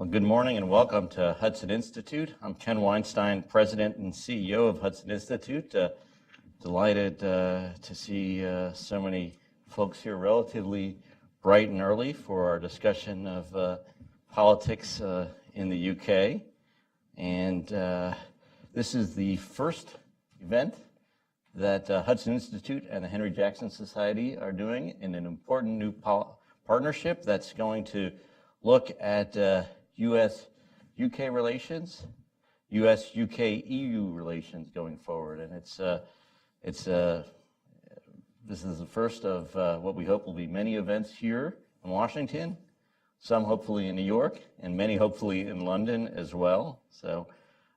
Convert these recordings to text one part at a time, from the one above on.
Well, good morning and welcome to Hudson Institute. I'm Ken Weinstein, President and CEO of Hudson Institute. Delighted to see so many folks here relatively bright and early for our discussion of politics in the UK. And this is the first event that Hudson Institute and the Henry Jackson Society are doing in an important new partnership that's going to look at U.S.-UK relations, U.S.-UK-EU relations going forward. And this is the first of what we hope will be many events here in Washington, some hopefully in New York, and many hopefully in London as well. So,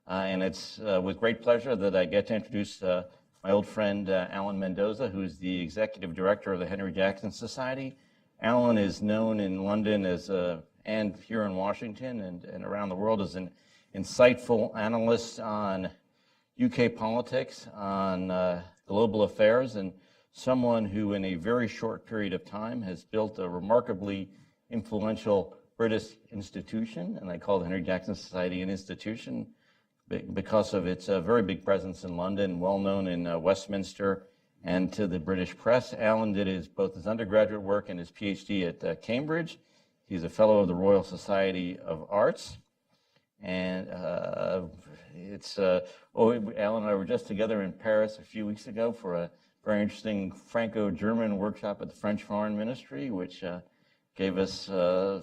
and it's with great pleasure that I get to introduce my old friend Alan Mendoza, who's the Executive Director of the Henry Jackson Society. Alan is known in London as and here in Washington and around the world as an insightful analyst on UK politics, on global affairs, and someone who in a very short period of time has built a remarkably influential British institution, and I call the Henry Jackson Society an institution because of its very big presence in London, well known in Westminster and to the British press. Alan did both his undergraduate work and his PhD at Cambridge. He's a fellow of the Royal Society of Arts. And Alan and I were just together in Paris a few weeks ago for a very interesting Franco-German workshop at the French Foreign Ministry, which gave us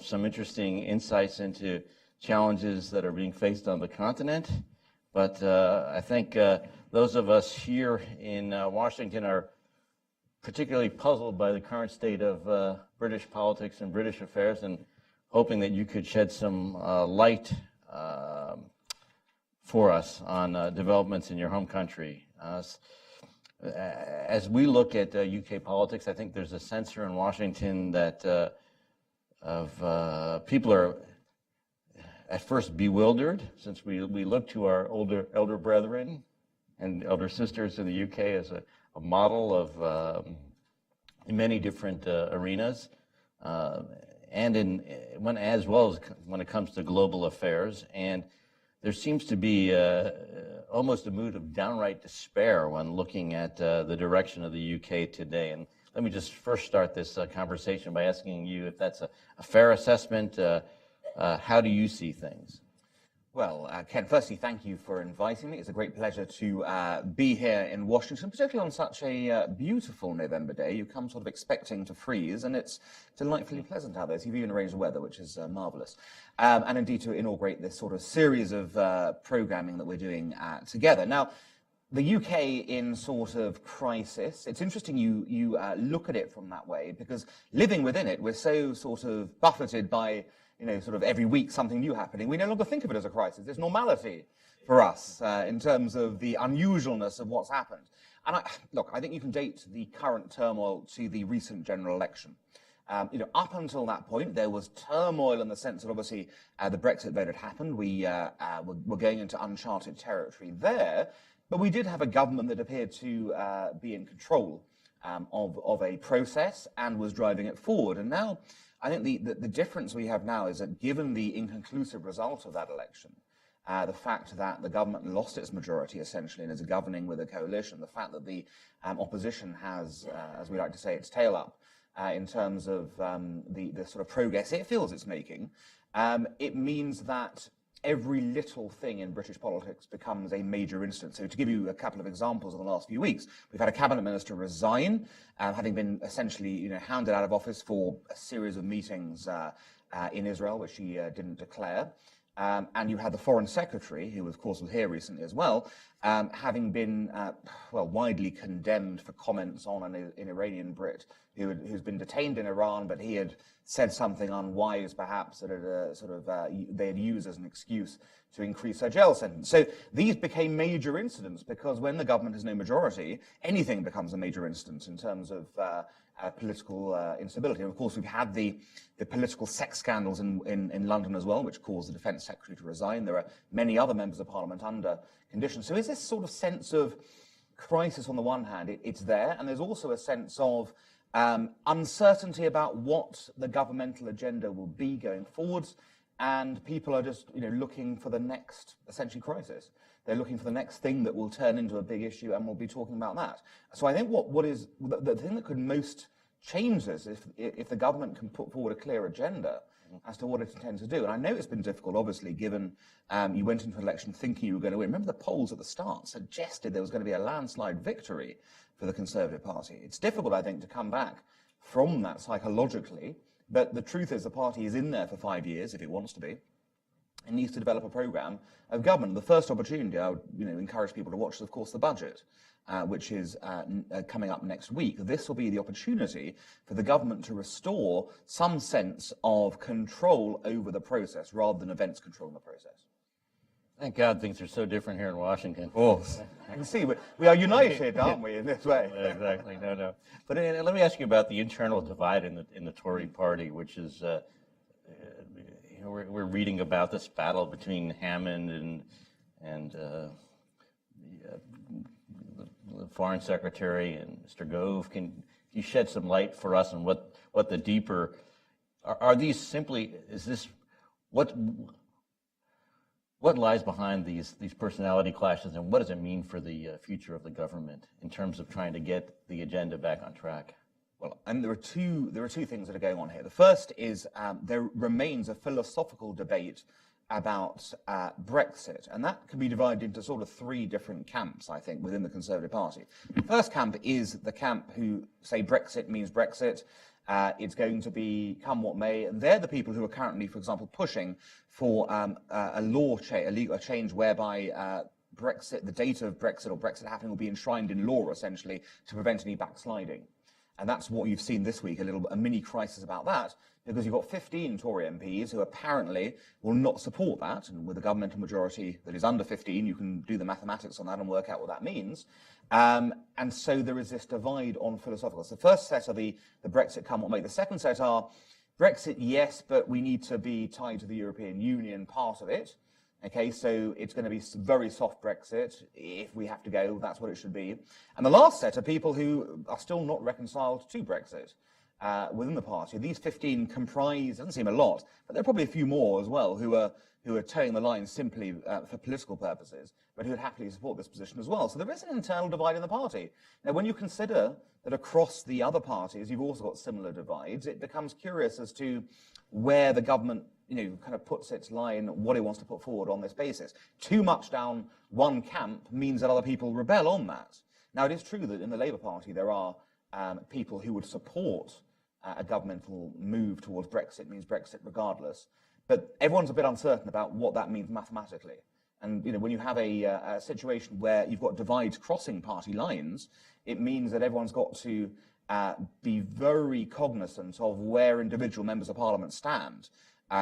some interesting insights into challenges that are being faced on the continent. But I think those of us here in Washington are particularly puzzled by the current state of British politics and British affairs, and hoping that you could shed some light for us on developments in your home country. As we look at UK politics, I think there's a sense here in Washington that people are at first bewildered, since we look to our elder brethren and elder sisters in the UK as a model of many different arenas, and as well as when it comes to global affairs. And there seems to be almost a mood of downright despair when looking at the direction of the UK today. And let me just first start this conversation by asking you if that's a fair assessment. How do you see things? Well, Ken, firstly, thank you for inviting me. It's a great pleasure to be here in Washington, particularly on such a beautiful November day. You come sort of expecting to freeze, and it's delightfully pleasant out there. So you've even arranged the weather, which is marvelous. And indeed to inaugurate this sort of series of programming that we're doing together. Now, the UK in sort of crisis, it's interesting you look at it from that way, because living within it, we're so sort of buffeted by sort of every week something new happening. We no longer think of it as a crisis. There's normality for us in terms of the unusualness of what's happened. And I think you can date the current turmoil to the recent general election. Up until that point, there was turmoil in the sense that obviously the Brexit vote had happened. We were going into uncharted territory there, but we did have a government that appeared to be in control of a process and was driving it forward. And now, I think the difference we have now is that given the inconclusive result of that election, the fact that the government lost its majority essentially and is governing with a coalition, the fact that the opposition has, as we like to say, its tail up in terms of the sort of progress it feels it's making, it means that every little thing in British politics becomes a major incident. So to give you a couple of examples of the last few weeks, we've had a cabinet minister resign, having been essentially hounded out of office for a series of meetings in Israel, which he didn't declare. And you had the foreign secretary, who of course was here recently as well, having been widely condemned for comments on an Iranian Brit who's been detained in Iran, but he had said something unwise, perhaps, that they had used as an excuse to increase her jail sentence. So these became major incidents because when the government has no majority, anything becomes a major incident in terms of political instability. And of course, we've had the political sex scandals in London as well, which caused the Defence Secretary to resign. There are many other members of Parliament under conditions. So is this sort of sense of crisis on the one hand, it's there, and there's also a sense of uncertainty about what the governmental agenda will be going forwards. and people are just looking for the next essentially crisis. They're looking for the next thing that will turn into a big issue, and we'll be talking about that. So I think what is the thing that could most change this if the government can put forward a clear agenda as to what it intends to do. And I know it's been difficult, obviously, given you went into an election thinking you were going to win. Remember, the polls at the start suggested there was going to be a landslide victory for the Conservative Party. It's difficult, I think, to come back from that psychologically, but the truth is the party is in there for 5 years, if it wants to be. It needs to develop a programme of government. The first opportunity I would encourage people to watch is, of course, the budget, which is coming up next week. This will be the opportunity for the government to restore some sense of control over the process rather than events controlling the process. Thank God things are so different here in Washington. Of course. I can see we are united, aren't we, in this way? Exactly. No. But let me ask you about the internal divide in the Tory party, which is, we're reading about this battle between Hammond and the Foreign Secretary and Mr. Gove. Can you shed some light for us on what the deeper are these simply? Is this what lies behind these personality clashes, and what does it mean for the future of the government in terms of trying to get the agenda back on track? Well, and there are two things that are going on here. The first is there remains a philosophical debate about Brexit, and that can be divided into sort of three different camps, I think, within the Conservative Party. The first camp is the camp who say Brexit means Brexit. It's going to be come what may, and they're the people who are currently, for example, pushing for a legal change whereby Brexit, the date of Brexit or Brexit happening, will be enshrined in law, essentially, to prevent any backsliding. And that's what you've seen this week, a mini crisis about that, because you've got 15 Tory MPs who apparently will not support that, and with a governmental majority that is under 15, you can do the mathematics on that and work out what that means. And so there is this divide on philosophicals. The first set are the Brexit come what may. The second set are Brexit, yes, but we need to be tied to the European Union part of it. Okay, so it's going to be very soft Brexit. If we have to go, that's what it should be. And the last set are people who are still not reconciled to Brexit within the party. These 15 comprise, doesn't seem a lot, but there are probably a few more as well who are towing the line simply for political purposes, but who would happily support this position as well. So there is an internal divide in the party. Now, when you consider that across the other parties you've also got similar divides, it becomes curious as to where the government kind of puts its line, what it wants to put forward on this basis. Too much down one camp means that other people rebel on that. Now, it is true that in the Labour Party there are people who would support a governmental move towards Brexit, means Brexit regardless, but everyone's a bit uncertain about what that means mathematically. And when you have a situation where you've got divides crossing party lines, it means that everyone's got to be very cognizant of where individual members of Parliament stand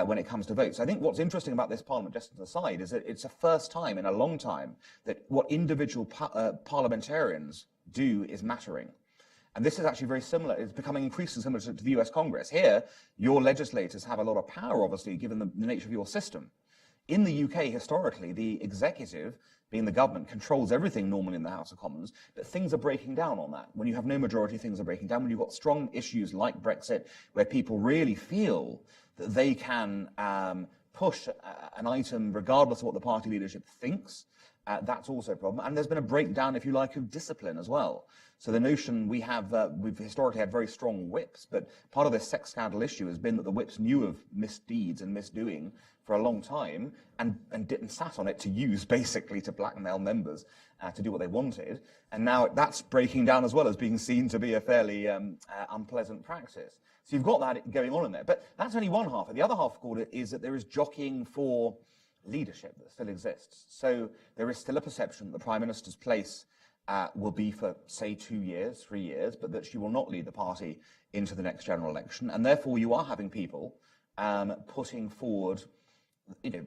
when it comes to votes. I think what's interesting about this Parliament, just as an aside, is that it's the first time in a long time that what individual parliamentarians do is mattering. And this is actually very similar. It's becoming increasingly similar to the US Congress. Here, your legislators have a lot of power, obviously, given the nature of your system. In the UK, historically, the executive, being the government, controls everything normally in the House of Commons, but things are breaking down on that. When you have no majority, things are breaking down. When you've got strong issues like Brexit, where people really feel that they can push an item regardless of what the party leadership thinks, that's also a problem. And there's been a breakdown, if you like, of discipline as well. So the notion we've historically had very strong whips, but part of this sex scandal issue has been that the whips knew of misdeeds and misdoing for a long time and didn't sat on it to use basically to blackmail members to do what they wanted. And now that's breaking down as well as being seen to be a fairly unpleasant practice. So you've got that going on in there. But that's only one half. And the other half of it is that there is jockeying for leadership that still exists. So there is still a perception that the Prime Minister's place will be for, say, 2 years, 3 years, but that she will not lead the party into the next general election. And therefore you are having people putting forward,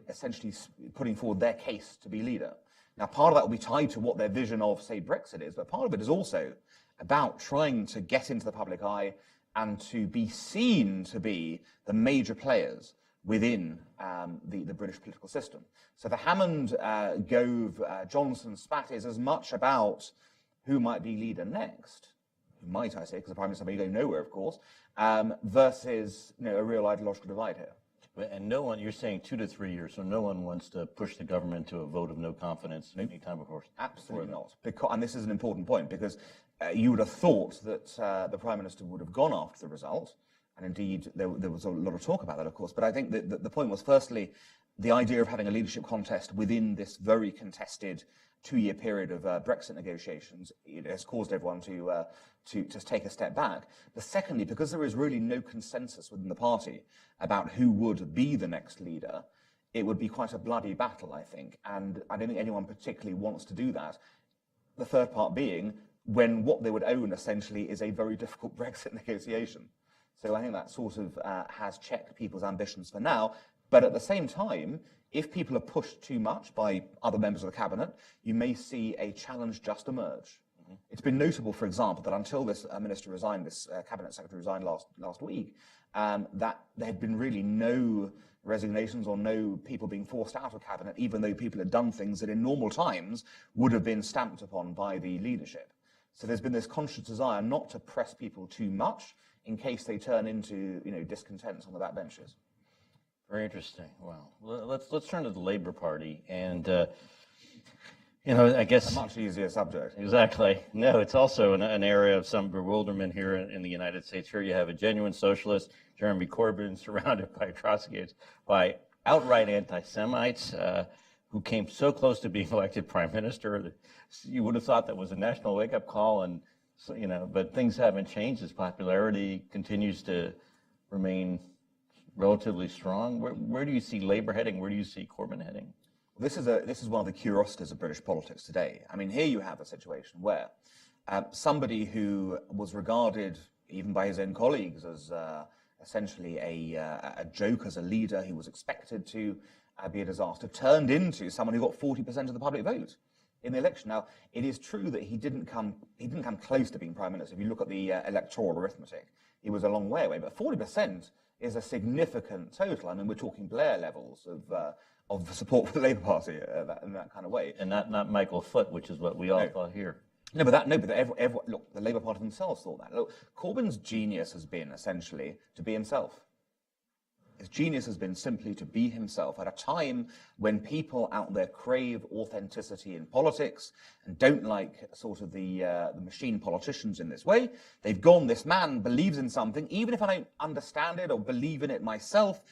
essentially putting forward their case to be leader. Now, part of that will be tied to what their vision of, say, Brexit is, but part of it is also about trying to get into the public eye and to be seen to be the major players within the British political system. So the Hammond, Gove, Johnson spat is as much about who might be leader next, who might I say, because the Prime Minister may go nowhere, of course, versus a real ideological divide here. And no one, you're saying 2 to 3 years, so no one wants to push the government to a vote of no confidence anytime before. Absolutely not. And this is an important point, because you would have thought that the Prime Minister would have gone after the result, and indeed there was a lot of talk about that, of course. But I think that the point was, firstly, the idea of having a leadership contest within this very contested 2-year period of Brexit negotiations, it has caused everyone to take a step back. But secondly, because there is really no consensus within the party about who would be the next leader, it would be quite a bloody battle, I think. And I don't think anyone particularly wants to do that. The third part being when what they would own essentially is a very difficult Brexit negotiation. So I think that sort of has checked people's ambitions for now. But at the same time, if people are pushed too much by other members of the cabinet, you may see a challenge just emerge. Mm-hmm. It's been notable, for example, that until this minister resigned, this cabinet secretary resigned last week, that there had been really no resignations or no people being forced out of cabinet, even though people had done things that in normal times would have been stamped upon by the leadership. So there's been this conscious desire not to press people too much in case they turn into, discontents on the backbenches. Very interesting. Well, let's turn to the Labour Party, and I guess a much easier subject. Exactly. No, it's also an area of some bewilderment here in the United States. Here you have a genuine socialist, Jeremy Corbyn, surrounded by atrocities by outright anti-Semites who came so close to being elected prime minister that you would have thought that was a national wake-up call, and but things haven't changed. His popularity continues to remain relatively strong. Where do you see Labour heading? Where do you see Corbyn heading? This is one of the curiosities of British politics today. I mean, here you have a situation where somebody who was regarded, even by his own colleagues, as essentially a joke as a leader, he was expected to be a disaster, turned into someone who got 40% of the public vote in the election. Now, it is true that he didn't come close to being prime minister. If you look at the electoral arithmetic, he was a long way away. But 40% is a significant total. I mean, we're talking Blair levels of support for the Labour Party in that kind of way. And not Michael Foot, which is what we all thought here. Look, the Labour Party themselves thought that. Look, Corbyn's genius has been essentially to be himself. His genius has been simply to be himself at a time when people out there crave authenticity in politics and don't like sort of the machine politicians in this way. They've gone, this man believes in something, even if I don't understand it or believe in it myself,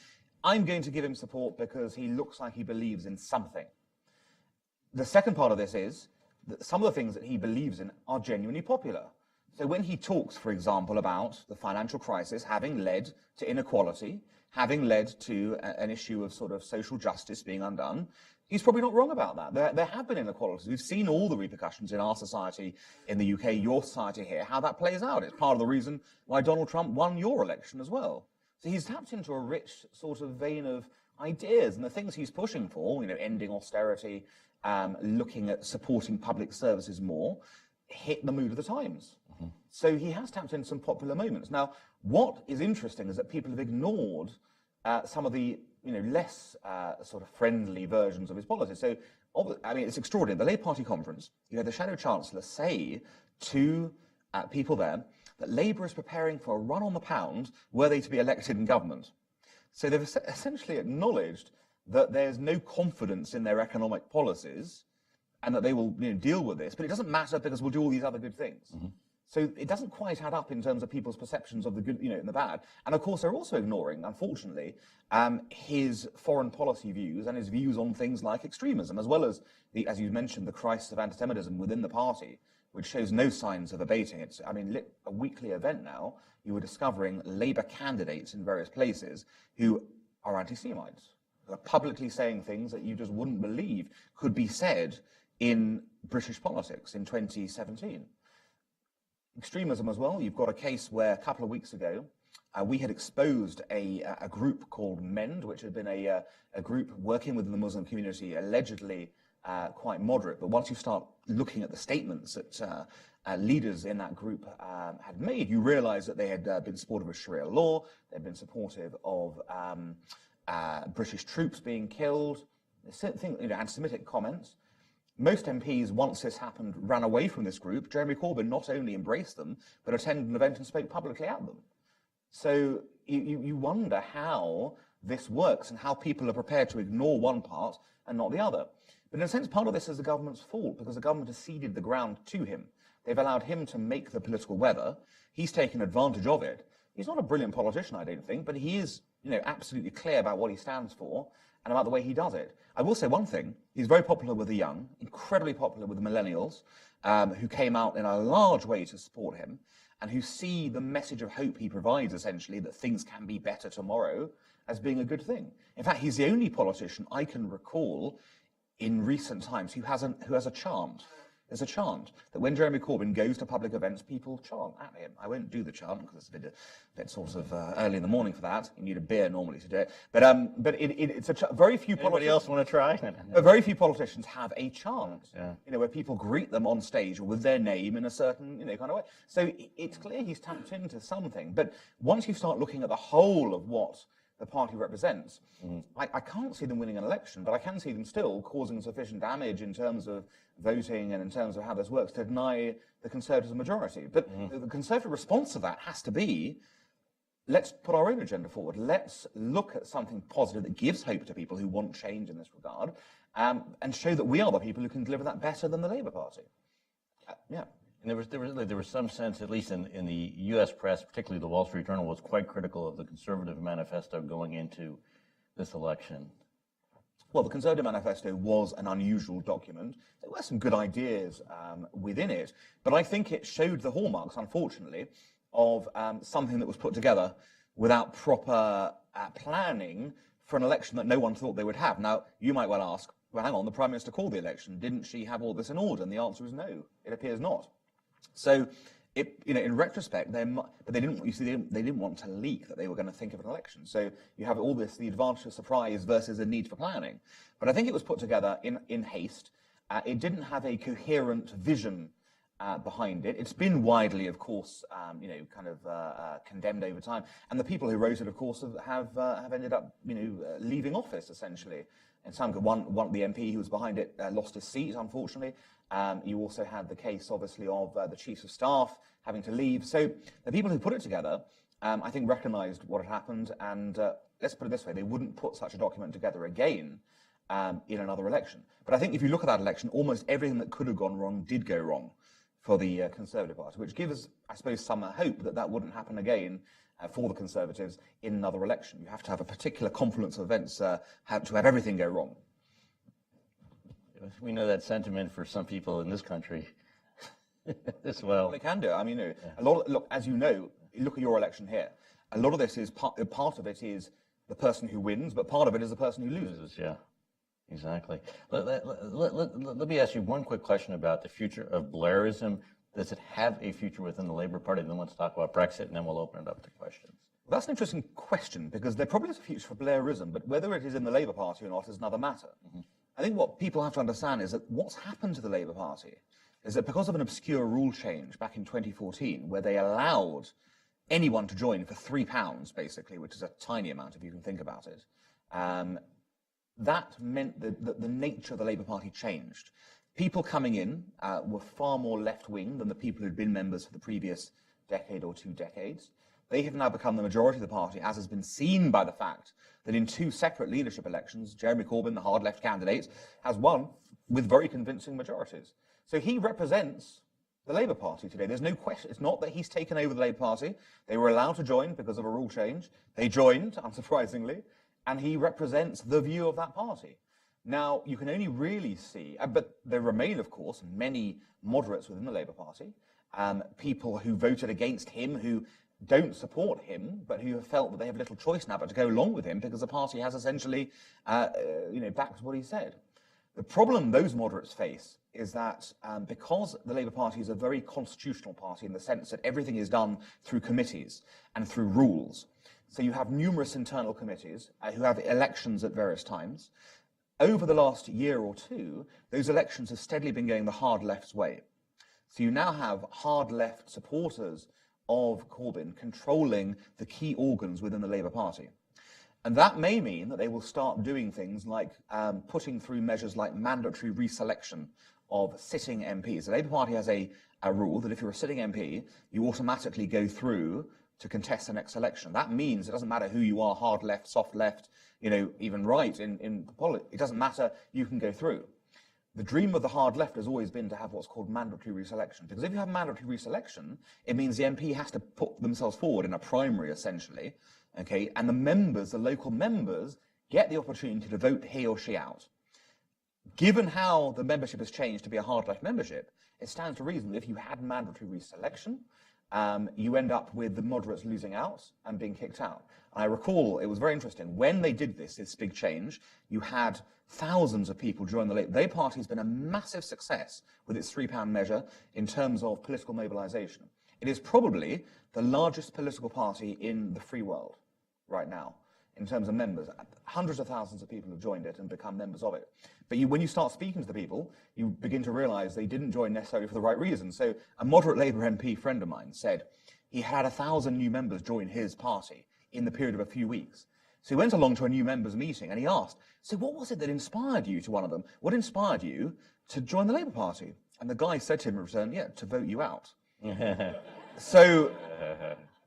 I'm going to give him support because he looks like he believes in something. The second part of this is that some of the things that he believes in are genuinely popular. So when he talks, for example, about the financial crisis having led to inequality, having led to an issue of sort of social justice being undone, he's probably not wrong about that. There have been inequalities. We've seen all the repercussions in our society, in the UK, your society here, how that plays out. It's part of the reason why Donald Trump won your election as well. So he's tapped into a rich sort of vein of ideas, and the things he's pushing for, ending austerity, looking at supporting public services more, hit the mood of the times. Mm-hmm. So he has tapped into some popular moments. Now, what is interesting is that people have ignored some of the less sort of friendly versions of his policies. So, it's extraordinary. The Labour Party conference, the Shadow Chancellor say to people there that Labour is preparing for a run on the pound were they to be elected in government. So they've essentially acknowledged that there's no confidence in their economic policies and that they will deal with this, but it doesn't matter because we'll do all these other good things. Mm-hmm. So it doesn't quite add up in terms of people's perceptions of the good, and the bad. And of course, they're also ignoring, unfortunately, his foreign policy views and his views on things like extremism, as well as, as you mentioned, the crisis of antisemitism within the party, which shows no signs of abating. It's, a weekly event now. You were discovering Labour candidates in various places who are anti-Semites, who are publicly saying things that you just wouldn't believe could be said in British politics in 2017. Extremism as well. You've got a case where a couple of weeks ago we had exposed a group called MEND, which had been a group working within the Muslim community, allegedly quite moderate. But once you start looking at the statements that leaders in that group had made, you realize that they had been supportive of Sharia law, they'd been supportive of British troops being killed, anti-Semitic comments. Most MPs, once this happened, ran away from this group. Jeremy Corbyn not only embraced them, but attended an event and spoke publicly at them. So you wonder how this works and how people are prepared to ignore one part and not the other. But in a sense, part of this is the government's fault because the government has ceded the ground to him. They've allowed him to make the political weather. He's taken advantage of it. He's not a brilliant politician, I don't think, but he is, absolutely clear about what he stands for and about the way he does it. I will say one thing. He's very popular with the young, incredibly popular with the millennials, who came out in a large way to support him and who see the message of hope he provides, essentially, that things can be better tomorrow, as being a good thing. In fact, he's the only politician I can recall in recent times who has a chant. There's a chant that when Jeremy Corbyn goes to public events, people chant at him. I won't do the chant because it's a bit sort of early in the morning for that. You need a beer normally to do it. But it's very few. Anybody else want to try? Very few politicians have a chant. Yeah. Where people greet them on stage or with their name in a certain kind of way. So it's clear he's tapped into something. But once you start looking at the whole of what the party represents, I can't see them winning an election, but I can see them still causing sufficient damage in terms of voting and in terms of how this works to deny the Conservatives a majority. But the Conservative response to that has to be, let's put our own agenda forward. Let's look at something positive that gives hope to people who want change in this regard, and show that we are the people who can deliver that better than the Labour Party. Yeah. And there was some sense, at least in the U.S. press, particularly the Wall Street Journal, was quite critical of the Conservative manifesto going into this election. Well, the Conservative manifesto was an unusual document. There were some good ideas within it, but I think it showed the hallmarks, unfortunately, of something that was put together without proper planning for an election that no one thought they would have. Now, you might well ask, well, hang on, the Prime Minister called the election. Didn't she have all this in order? And the answer is no. It appears not. So, in retrospect, they didn't. You see, they didn't want to leak that they were going to think of an election. So you have all this: the advantage of surprise versus a need for planning. But I think it was put together in haste. It didn't have a coherent vision behind it. It's been widely, of course, condemned over time. And the people who wrote it, of course, have ended up, leaving office essentially. And one of the MP who was behind it lost his seat, unfortunately. You also had the case, obviously, of the chiefs of staff having to leave. So the people who put it together, I think, recognised what had happened. And let's put it this way, they wouldn't put such a document together again in another election. But I think if you look at that election, almost everything that could have gone wrong did go wrong for the Conservative Party, which gives, I suppose, some hope that that wouldn't happen again for the Conservatives in another election. You have to have a particular confluence of events to have everything go wrong. We know that sentiment for some people in this country as well. Well, they can do. I mean, a lot. Look, as you know, look at your election here. A lot of this is part of it is the person who wins, but part of it is the person who loses. Yeah, exactly. Let me ask you one quick question about the future of Blairism. Does it have a future within the Labour Party? Then let's talk about Brexit, and then we'll open it up to questions. Well, that's an interesting question, because there probably is a future for Blairism, but whether it is in the Labour Party or not is another matter. I think what people have to understand is that what's happened to the Labour Party is that because of an obscure rule change back in 2014, where they allowed anyone to join for £3, basically, which is a tiny amount if you can think about it, that meant that the nature of the Labour Party changed. People coming in were far more left-wing than the people who'd been members for the previous decade or 2 decades. They have now become the majority of the party, as has been seen by the fact that in 2 separate leadership elections, Jeremy Corbyn, the hard left candidate, has won with very convincing majorities. So he represents the Labour Party today. There's no question. It's not that he's taken over the Labour Party. They were allowed to join because of a rule change. They joined, unsurprisingly, and he represents the view of that party. Now, you can only really see, but there remain, of course, many moderates within the Labour Party, people who voted against him, who don't support him, but who have felt that they have little choice now but to go along with him because the party has essentially, backed what he said. The problem those moderates face is that because the Labour Party is a very constitutional party in the sense that everything is done through committees and through rules, so you have numerous internal committees who have elections at various times. Over the last year or 2, those elections have steadily been going the hard left's way. So you now have hard left supporters of Corbyn controlling the key organs within the Labour Party. And that may mean that they will start doing things like putting through measures like mandatory reselection of sitting MPs. The Labour Party has a rule that if you're a sitting MP, you automatically go through to contest the next election. That means it doesn't matter who you are, hard left, soft left, even right in politics. It doesn't matter, you can go through. The dream of the hard left has always been to have what's called mandatory reselection. Because if you have mandatory reselection, it means the MP has to put themselves forward in a primary, essentially, okay? And the members, the local members, get the opportunity to vote he or she out. Given how the membership has changed to be a hard left membership, it stands to reason that if you had mandatory reselection, you end up with the moderates losing out and being kicked out. And I recall, it was very interesting, when they did this big change, you had thousands of people join the Labour Party. Has been a massive success with its £3 measure in terms of political mobilisation. It is probably the largest political party in the free world right now in terms of members. Hundreds of thousands of people have joined it and become members of it. But when you start speaking to the people, you begin to realise they didn't join necessarily for the right reason. So a moderate Labour MP friend of mine said he had 1,000 new members join his party in the period of a few weeks. So he went along to a new members meeting and he asked, so what was it that inspired you, to one of them, what inspired you to join the Labour Party? And the guy said to him in return, yeah, to vote you out. So,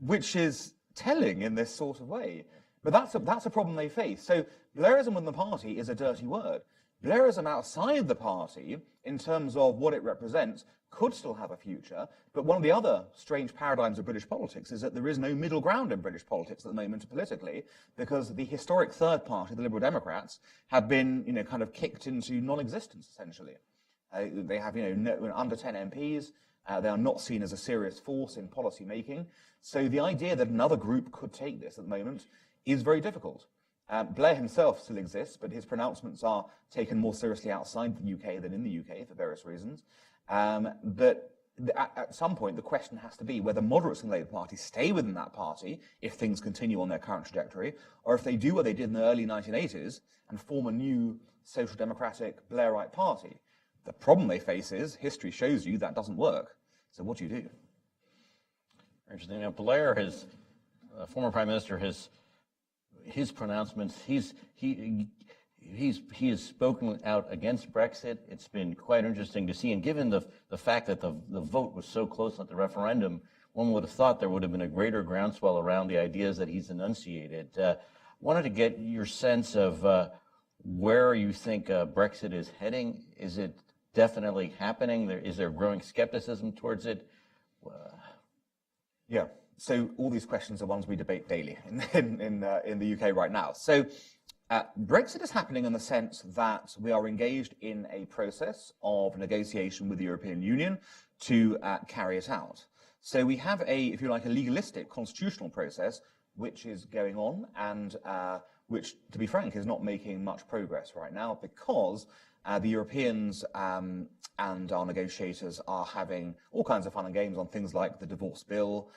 which is telling in this sort of way. But that's a problem they face. So Blairism within the party is a dirty word. Blairism outside the party, in terms of what it represents, could still have a future. But one of the other strange paradigms of British politics is that there is no middle ground in British politics at the moment politically, because the historic third party, the Liberal Democrats, have been, kind of kicked into non-existence, essentially. They have, under 10 MPs. They are not seen as a serious force in policy making. So the idea that another group could take this at the moment is very difficult. Blair himself still exists, but his pronouncements are taken more seriously outside the UK than in the UK for various reasons. But at some point, the question has to be whether moderates in the Labour Party stay within that party if things continue on their current trajectory, or if they do what they did in the early 1980s and form a new social democratic Blairite party. The problem they face is, history shows you that doesn't work. So what do you do? Interesting. Now, Blair, former Prime Minister, his pronouncements, he has spoken out against Brexit. It's been quite interesting to see. And given the fact that the vote was so close at the referendum, one would have thought there would have been a greater groundswell around the ideas that he's enunciated. Wanted to get your sense of where you think Brexit is heading. Is it definitely happening? Is there growing skepticism towards it? Yeah. So all these questions are ones we debate daily in the UK right now. So Brexit is happening in the sense that we are engaged in a process of negotiation with the European Union to carry it out. So we have if you like, a legalistic constitutional process which is going on and which, to be frank, is not making much progress right now because the Europeans and our negotiators are having all kinds of fun and games on things like the divorce bill,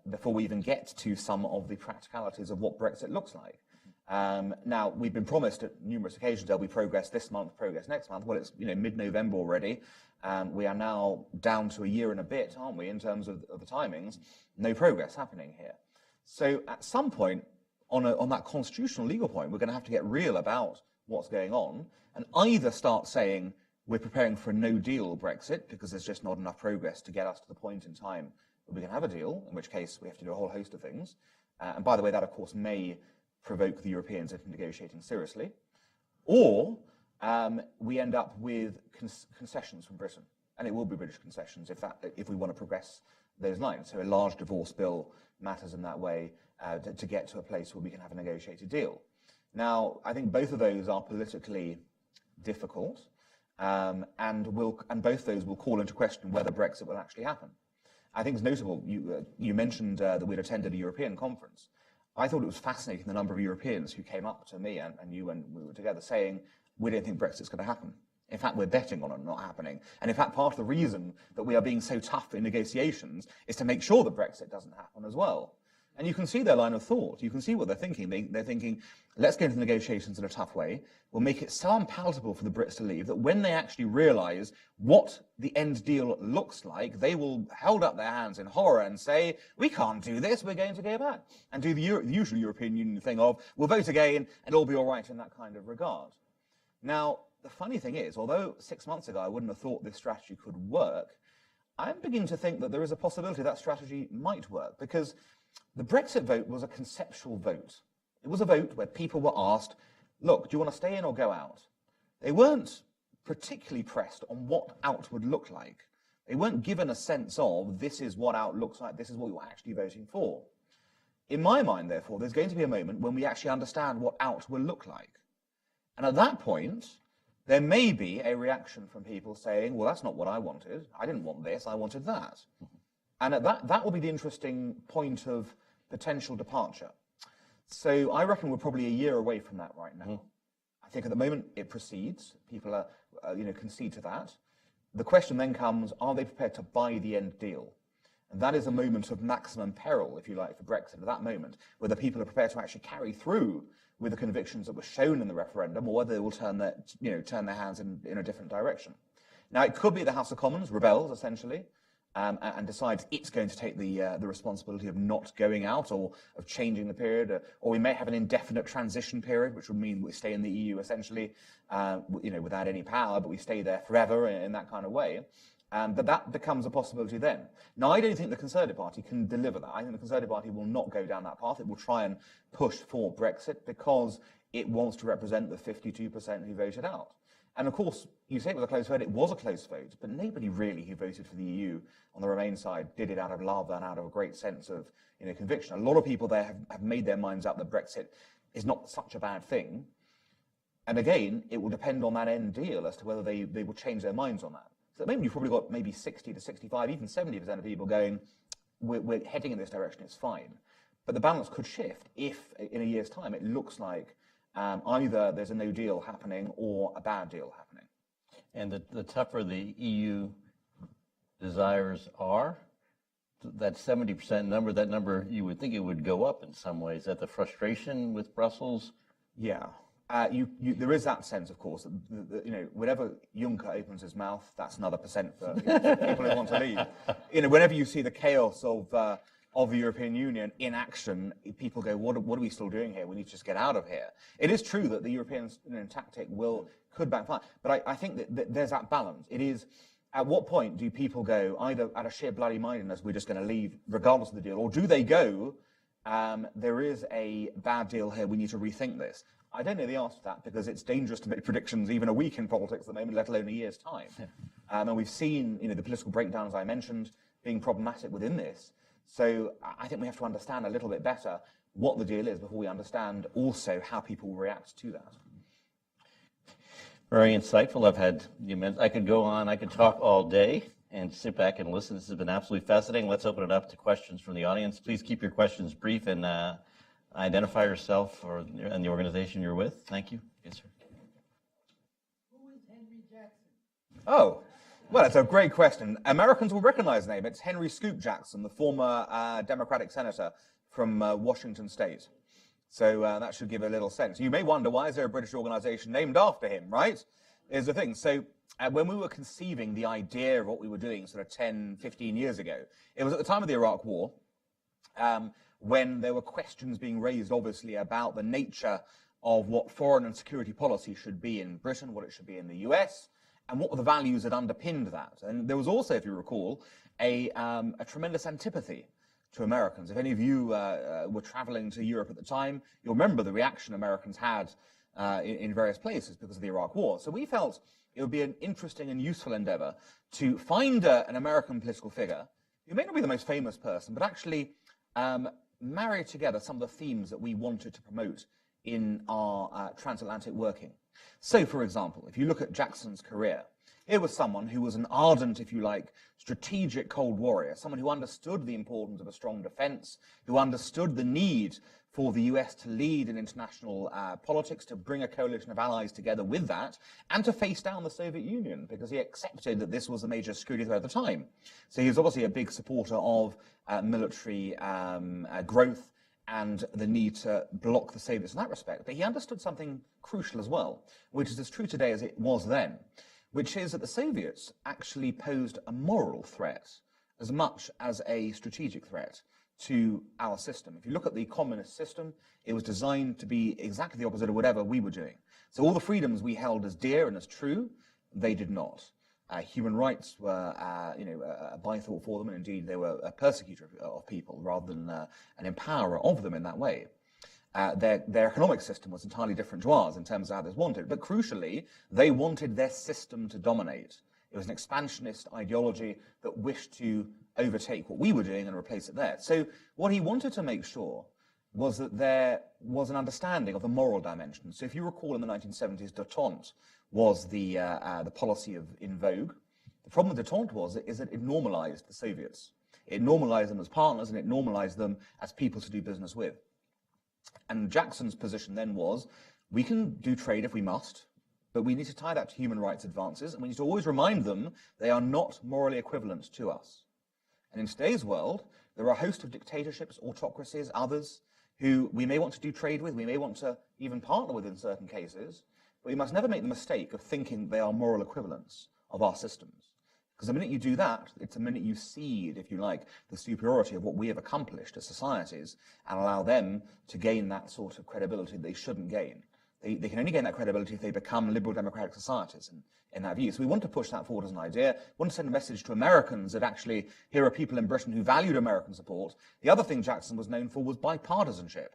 before we even get to some of the practicalities of what Brexit looks like. Now, we've been promised at numerous occasions there'll be progress this month, progress next month. Well, it's mid-November already. We are now down to a year and a bit, aren't we, in terms of the timings? No progress happening here. So at some point, on that constitutional legal point, we're going to have to get real about what's going on and either start saying we're preparing for a no-deal Brexit because there's just not enough progress to get us to the point in time where we can have a deal, in which case we have to do a whole host of things. And by the way, that, of course, may provoke the Europeans into negotiating seriously. Or we end up with concessions from Britain. And it will be British concessions if we want to progress those lines. So a large divorce bill matters in that way to get to a place where we can have a negotiated deal. Now, I think both of those are politically difficult, and both those will call into question whether Brexit will actually happen. I think it's notable, you mentioned that we'd attended a European conference. I thought it was fascinating the number of Europeans who came up to me and you and we were together saying, we don't think Brexit's going to happen. In fact, we're betting on it not happening. And in fact, part of the reason that we are being so tough in negotiations is to make sure that Brexit doesn't happen as well. And you can see their line of thought. You can see what they're thinking. They're thinking, let's go into the negotiations in a tough way. We'll make it so unpalatable for the Brits to leave that when they actually realise what the end deal looks like, they will hold up their hands in horror and say, we can't do this, we're going to go back. And do the usual European Union thing of, we'll vote again and it'll be all right in that kind of regard. Now, the funny thing is, although 6 months ago I wouldn't have thought this strategy could work, I'm beginning to think that there is a possibility that strategy might work, because the Brexit vote was a conceptual vote. It was a vote where people were asked, look, do you want to stay in or go out? They weren't particularly pressed on what out would look like. They weren't given a sense of, this is what out looks like, this is what you're actually voting for. In my mind, therefore, there's going to be a moment when we actually understand what out will look like. And at that point, there may be a reaction from people saying, well, that's not what I wanted. I didn't want this, I wanted that. And at that will be the interesting point of potential departure. So I reckon we're probably a year away from that right now. I think at the moment it proceeds. People are, concede to that. The question then comes, are they prepared to buy the end deal? And that is a moment of maximum peril, if you like, for Brexit at that moment, whether people are prepared to actually carry through with the convictions that were shown in the referendum, or whether they will turn their hands in a different direction. Now, it could be the House of Commons rebels, essentially, and decides it's going to take the responsibility of not going out, or of changing the period, or we may have an indefinite transition period, which would mean we stay in the EU essentially, without any power, but we stay there forever in that kind of way. But that becomes a possibility then. Now, I don't think the Conservative Party can deliver that. I think the Conservative Party will not go down that path. It will try and push for Brexit because it wants to represent the 52% who voted out. And of course, you say it was a close vote. It was a close vote, but nobody really who voted for the EU on the Remain side did it out of love and out of a great sense of conviction. A lot of people there have made their minds up that Brexit is not such a bad thing. And again, it will depend on that end deal as to whether they will change their minds on that. So maybe you've probably got maybe 60 to 65, even 70% of people going, we're heading in this direction, it's fine. But the balance could shift if, in a year's time, it looks like either there's a no deal happening or a bad deal happening. And the tougher the EU desires are, that 70% number, that number, you would think it would go up in some ways. Is that the frustration with Brussels? Yeah. There is that sense, of course, that whenever Juncker opens his mouth, that's another percent for people who want to leave. Whenever you see the chaos of the European Union in action, people go, what are we still doing here? We need to just get out of here. It is true that the European tactic could backfire, but I think that there's that balance. It is, at what point do people go, either out of sheer bloody mindedness, we're just going to leave regardless of the deal, or do they go, there is a bad deal here, we need to rethink this? I don't know the answer to that, because it's dangerous to make predictions even a week in politics at the moment, let alone a year's time. And we've seen the political breakdowns I mentioned being problematic within this. So I think we have to understand a little bit better what the deal is before we understand also how people will react to that. Very insightful. I could go on, I could talk all day and sit back and listen. This has been absolutely fascinating. Let's open it up to questions from the audience. Please keep your questions brief and identify yourself and the organization you're with. Thank you. Yes, sir. Who is Henry Jackson? Oh, well, it's a great question. Americans will recognize the name. It's Henry Scoop Jackson, the former Democratic senator from Washington State. So that should give a little sense. You may wonder, why is there a British organization named after him, right? Is the thing. So when we were conceiving the idea of what we were doing sort of 10, 15 years ago, it was at the time of the Iraq War, when there were questions being raised, obviously, about the nature of what foreign and security policy should be in Britain, what it should be in the US, and what were the values that underpinned that. And there was also, if you recall, a tremendous antipathy to Americans. If any of you were traveling to Europe at the time, you'll remember the reaction Americans had in various places because of the Iraq War. So we felt it would be an interesting and useful endeavor to find an American political figure who may not be the most famous person, but actually marry together some of the themes that we wanted to promote in our transatlantic working. So, for example, if you look at Jackson's career, here was someone who was an ardent, if you like, strategic Cold Warrior, someone who understood the importance of a strong defense, who understood the need for the US to lead in international politics, to bring a coalition of allies together with that, and to face down the Soviet Union, because he accepted that this was a major security threat at the time. So he was obviously a big supporter of military growth and the need to block the Soviets in that respect. But he understood something crucial as well, which is as true today as it was then, which is that the Soviets actually posed a moral threat as much as a strategic threat to our system. If you look at the communist system, it was designed to be exactly the opposite of whatever we were doing. So all the freedoms we held as dear and as true, they did not. human rights were, a bythought for them, and indeed they were a persecutor of people rather than an empowerer of them in that way. Their economic system was entirely different to ours in terms of how this wanted, but crucially, they wanted their system to dominate. It was an expansionist ideology that wished to overtake what we were doing and replace it there. So what he wanted to make sure was that there was an understanding of the moral dimension. So if you recall in the 1970s, détente was the policy in vogue. The problem with détente is that it normalized the Soviets. It normalized them as partners, and it normalized them as people to do business with. And Jackson's position then was, we can do trade if we must, but we need to tie that to human rights advances, and we need to always remind them they are not morally equivalent to us. And in today's world, there are a host of dictatorships, autocracies, others, who we may want to do trade with, we may want to even partner with in certain cases, but we must never make the mistake of thinking they are moral equivalents of our systems. Because the minute you do that, it's the minute you cede, if you like, the superiority of what we have accomplished as societies and allow them to gain that sort of credibility they shouldn't gain. They can only gain that credibility if they become liberal democratic societies in that view. So we want to push that forward as an idea. We want to send a message to Americans that actually here are people in Britain who valued American support. The other thing Jackson was known for was bipartisanship.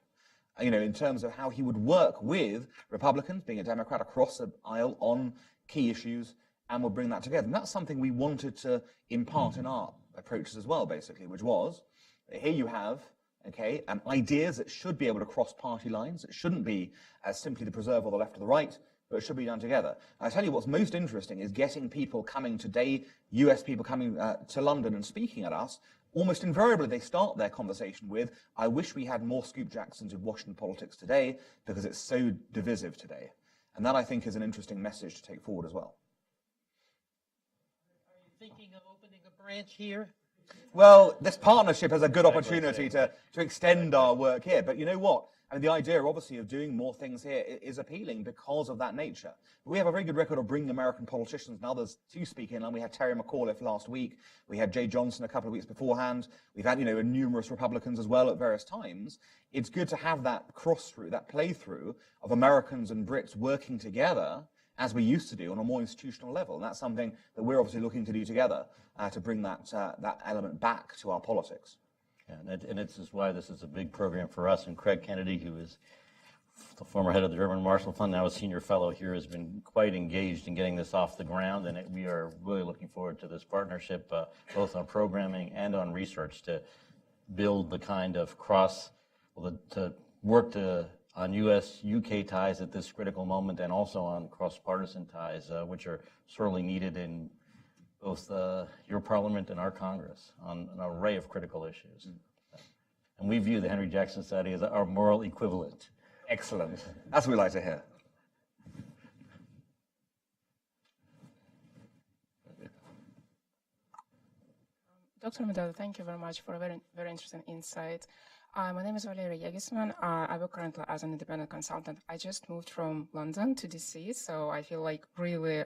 In terms of how he would work with Republicans, being a Democrat across the aisle on key issues, and would bring that together. And that's something we wanted to impart in our approaches as well, basically, which was, here you have ideas that should be able to cross party lines. It shouldn't be as simply the preserve or the left or the right, but it should be done together. I tell you what's most interesting is getting people coming today, US people coming to London and speaking at us. Almost invariably, they start their conversation with, I wish we had more Scoop Jacksons in Washington politics today because it's so divisive today. And that, I think, is an interesting message to take forward as well. Are you thinking of opening a branch here? Well, this partnership has a good opportunity to extend our work here. But you know what? The idea, obviously, of doing more things here is appealing because of that nature. We have a very good record of bringing American politicians and others to speak in. And we had Terry McAuliffe last week. We had Jay Johnson a couple of weeks beforehand. We've had, numerous Republicans as well at various times. It's good to have that cross-through, that play-through of Americans and Brits working together as we used to do on a more institutional level. And that's something that we're obviously looking to do together to bring that element back to our politics. Yeah, and this is why this is a big program for us. And Craig Kennedy, who is the former head of the German Marshall Fund, now a senior fellow here, has been quite engaged in getting this off the ground. And we are really looking forward to this partnership, both on programming and on research, to build the kind of to work on U.S.-UK ties at this critical moment, and also on cross-partisan ties, which are sorely needed in both your Parliament and our Congress on an array of critical issues. And we view the Henry Jackson Society as our moral equivalent. Excellent. That's what we like to hear. Dr. Mendoza, thank you very much for a very, very interesting insight. My name is Valeria Yegisman. I work currently as an independent consultant. I just moved from London to DC, so I feel like really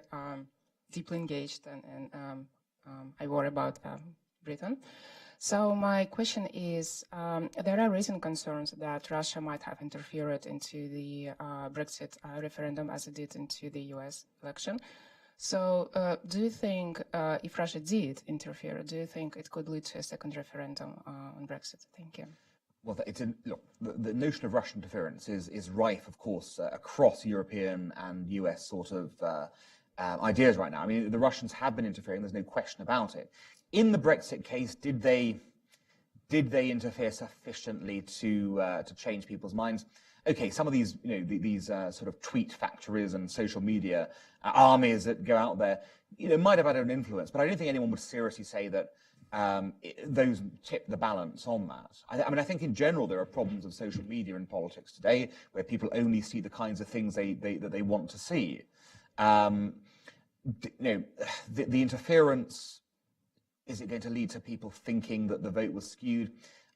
deeply engaged, and I worry about Britain. So my question is, there are recent concerns that Russia might have interfered into the Brexit referendum as it did into the US election. So do you think if Russia did interfere, do you think it could lead to a second referendum on Brexit? Thank you. Well, look, the notion of Russian interference is rife, of course, across European and US sort of ideas right now. The Russians have been interfering. There's no question about it. In the Brexit case, did they interfere sufficiently to change people's minds? Okay, some of these, these sort of tweet factories and social media armies that go out there, might have had an influence. But I don't think anyone would seriously say that those tip the balance on that. I think in general there are problems of social media in politics today, where people only see the kinds of things that they want to see. The interference, is it going to lead to people thinking that the vote was skewed?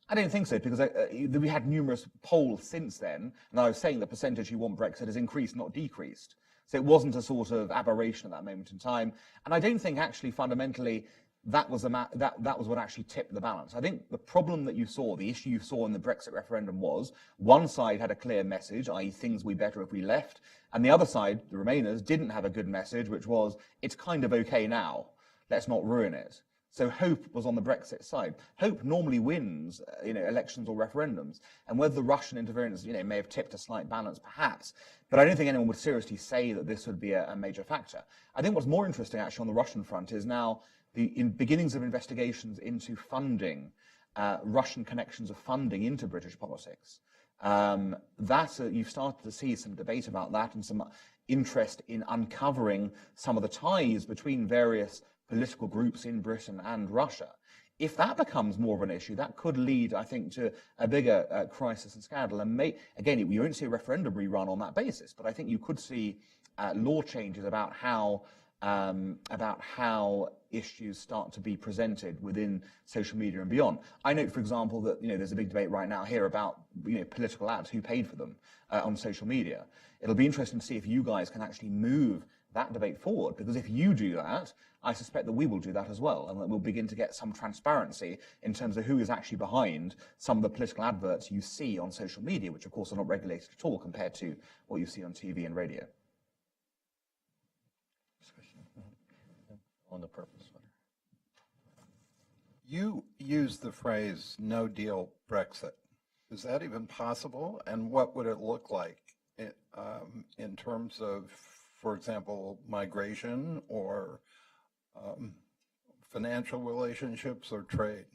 I don't think so, because we had numerous polls since then, and I was saying the percentage who want Brexit has increased, not decreased. So it wasn't a sort of aberration at that moment in time. And I don't think actually fundamentally that was what actually tipped the balance. I think the problem that you saw, the issue you saw in the Brexit referendum was one side had a clear message, i.e. things would be better if we left, and the other side, the Remainers, didn't have a good message, which was it's kind of okay now, let's not ruin it. So hope was on the Brexit side. Hope normally wins, elections or referendums, and whether the Russian interference, may have tipped a slight balance, perhaps. But I don't think anyone would seriously say that this would be a major factor. I think what's more interesting, actually, on the Russian front is now the beginnings of investigations into funding, Russian connections of funding into British politics. You've started to see some debate about that and some interest in uncovering some of the ties between various political groups in Britain and Russia. If that becomes more of an issue, that could lead, I think, to a bigger crisis and scandal. And again, you won't see a referendum rerun on that basis, but I think you could see law changes about how issues start to be presented within social media and beyond. I note, for example, that there's a big debate right now here about political ads, who paid for them on social media. It'll be interesting to see if you guys can actually move that debate forward, because if you do that, I suspect that we will do that as well, and that we'll begin to get some transparency in terms of who is actually behind some of the political adverts you see on social media, which of course are not regulated at all compared to what you see on TV and radio. On the purpose. You used the phrase "no deal Brexit." Is that even possible? And what would it look like in terms of, for example, migration or financial relationships or trade?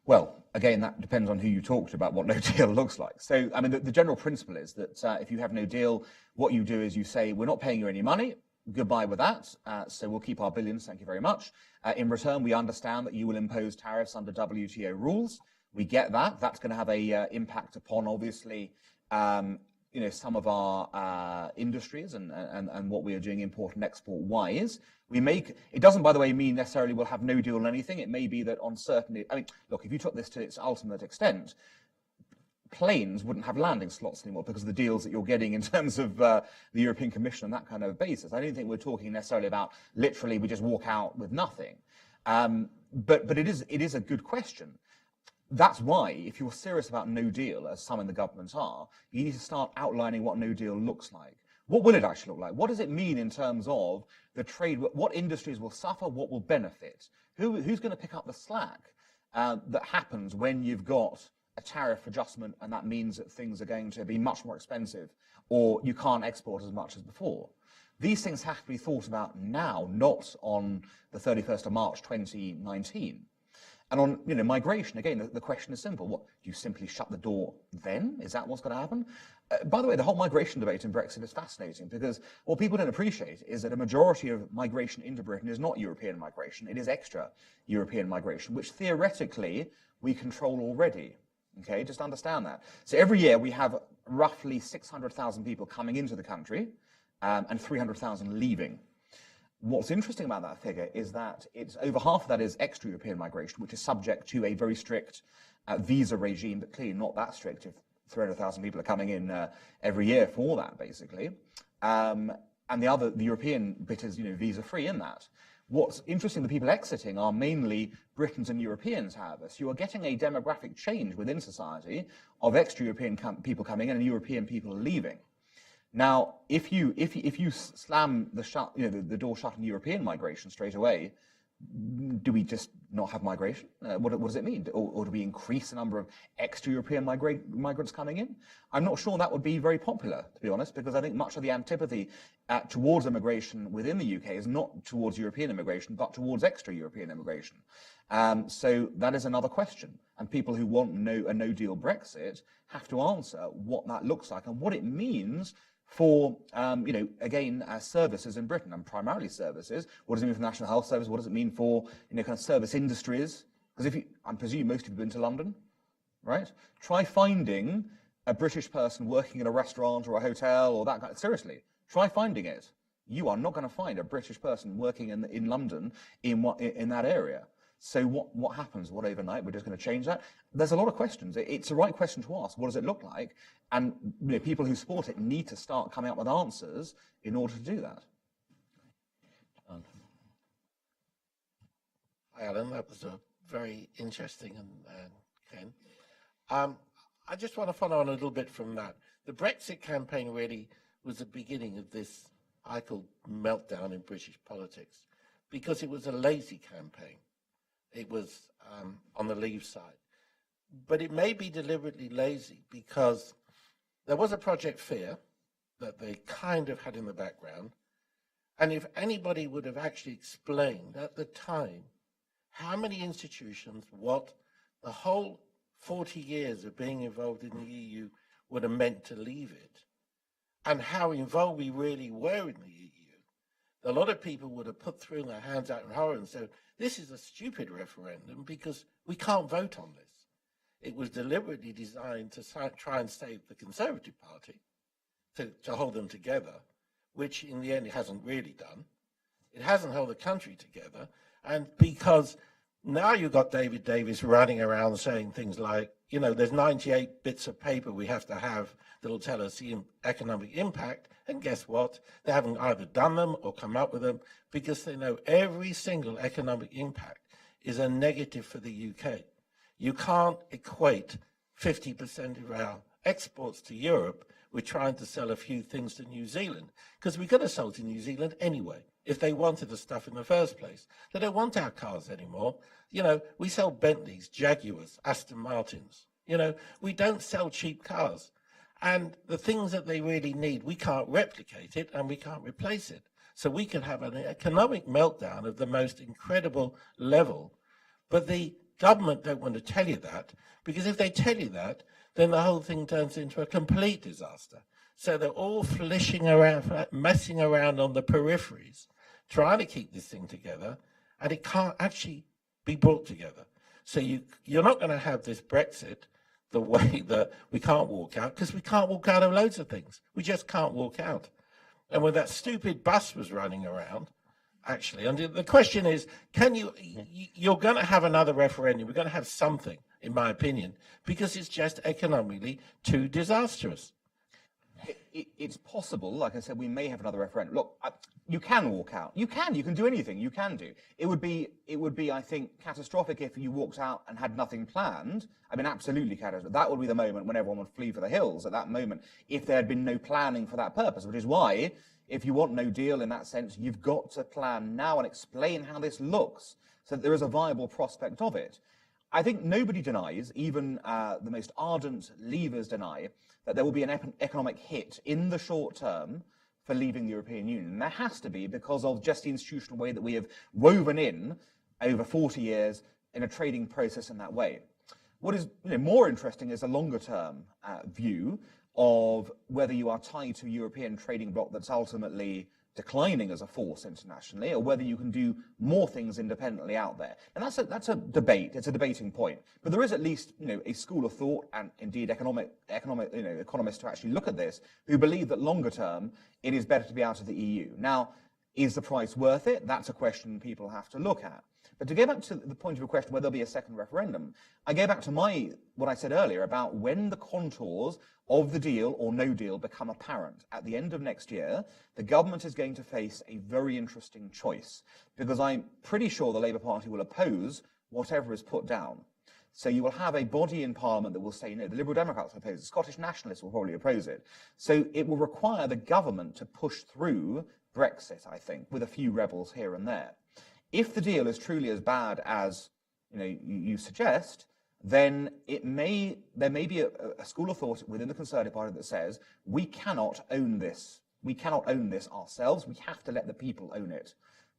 Well, again, that depends on who you talk to about what no deal looks like. So, I mean, the general principle is that if you have no deal, what you do is you say, we're not paying you any money, goodbye with that, so we'll keep our billions, thank you very much. In return, we understand that you will impose tariffs under WTO rules. We get that. That's going to have a impact upon, obviously, some of our industries and what we are doing import and export wise. It doesn't, by the way, mean necessarily we'll have no deal on anything. It may be that on certain, look, if you took this to its ultimate extent, planes wouldn't have landing slots anymore because of the deals that you're getting in terms of the European Commission and that kind of basis. I don't think we're talking necessarily about literally we just walk out with nothing. But it is a good question. That's why, if you're serious about no deal, as some in the government are, you need to start outlining what no deal looks like. What will it actually look like? What does it mean in terms of the trade? What industries will suffer? What will benefit? Who's going to pick up the slack that happens when you've got a tariff adjustment and that means that things are going to be much more expensive or you can't export as much as before? These things have to be thought about now, not on the 31st of March 2019. And on migration, again, the question is simple. What, do you simply shut the door then? Is that what's going to happen? By the way, the whole migration debate in Brexit is fascinating because what people don't appreciate is that a majority of migration into Britain is not European migration. It is extra European migration, which theoretically we control already. Okay, just understand that. So every year we have roughly 600,000 people coming into the country and 300,000 leaving. What's interesting about that figure is that it's over half of that is extra-European migration, which is subject to a very strict visa regime, but clearly not that strict if 300,000 people are coming in every year for that, basically. And the European bit is, visa-free in that. What's interesting, the people exiting are mainly Britons and Europeans, however. So you are getting a demographic change within society of extra-European people coming in and European people leaving. Now, if you slam the door shut on European migration straight away, do we just not have migration? What does it mean? Or do we increase the number of extra-European migrants coming in? I'm not sure that would be very popular, to be honest, because I think much of the antipathy towards immigration within the UK is not towards European immigration, but towards extra-European immigration. So that is another question. And people who want a no-deal Brexit have to answer what that looks like and what it means for, again, services in Britain, and primarily services. What does it mean for National Health Service? What does it mean for, kind of service industries? Because I presume most of you have been to London, right? Try finding a British person working in a restaurant or a hotel or that kind of, seriously, try finding it. You are not going to find a British person working in London in that area. So what happens? What overnight? We're just going to change that? There's a lot of questions. It's the right question to ask. What does it look like? And people who support it need to start coming up with answers in order to do that. Hi, Alan. That was a very interesting and Ken. I just want to follow on a little bit from that. The Brexit campaign really was the beginning of this, I call, meltdown in British politics, because it was a lazy campaign. It was on the Leave side. But it may be deliberately lazy because there was a Project Fear that they kind of had in the background. And if anybody would have actually explained at the time how many institutions, what the whole 40 years of being involved in the EU would have meant to leave it, and how involved we really were in the EU, a lot of people would have put through their hands out in horror and said, this is a stupid referendum because we can't vote on this. It was deliberately designed to try and save the Conservative Party, to hold them together, which in the end it hasn't really done. It hasn't held the country together. And because now you've got David Davis running around saying things like, you know, there's 98 bits of paper we have to have that'll tell us the economic impact. And guess what? They haven't either done them or come up with them because they know every single economic impact is a negative for the UK. You can't equate 50% of our exports to Europe with trying to sell a few things to New Zealand, because we could have sold to New Zealand anyway if they wanted the stuff in the first place. They don't want our cars anymore. You know, we sell Bentleys, Jaguars, Aston Martins. You know, we don't sell cheap cars. And the things that they really need, we can't replicate it and we can't replace it. So we could have an economic meltdown of the most incredible level. But the government don't want to tell you that, because if they tell you that, then the whole thing turns into a complete disaster. So they're all flishing around, messing around on the peripheries, trying to keep this thing together, and it can't actually be brought together. So you're not going to have this Brexit the way that we can't walk out, because we can't walk out of loads of things. We just can't walk out. And when that stupid bus was running around, actually, and the question is, you're going to have another referendum. We're going to have something, in my opinion, because it's just economically too disastrous. It's possible, like I said, we may have another referendum. Look, you can walk out. You can do anything. You can do. It would be, I think, catastrophic if you walked out and had nothing planned. I mean, absolutely catastrophic. That would be the moment when everyone would flee for the hills at that moment, if there had been no planning for that purpose, which is why, if you want no deal in that sense, you've got to plan now and explain how this looks so that there is a viable prospect of it. I think nobody denies, even the most ardent leavers deny, that there will be an economic hit in the short term for leaving the European Union. And there has to be, because of just the institutional way that we have woven in over 40 years in a trading process in that way. What is more interesting is a longer term view of whether you are tied to a European trading bloc that's ultimately declining as a force internationally, or whether you can do more things independently out there. And that's a debate. It's a debating point. But there is at least a school of thought, and indeed economists who actually look at this, who believe that longer term it is better to be out of the EU. Now, is the price worth it? That's a question people have to look at. But to go back to the point of your question, whether there'll be a second referendum, I go back to what I said earlier about when the contours of the deal or no deal become apparent. At the end of next year, the government is going to face a very interesting choice, because I'm pretty sure the Labour Party will oppose whatever is put down. So you will have a body in Parliament that will say no. The Liberal Democrats will oppose it. The Scottish Nationalists will probably oppose it. So it will require the government to push through Brexit, I think, with a few rebels here and there. If the deal is truly as bad as you suggest, then there may be a school of thought within the Conservative Party that says we cannot own this. We cannot own this ourselves. We have to let the people own it.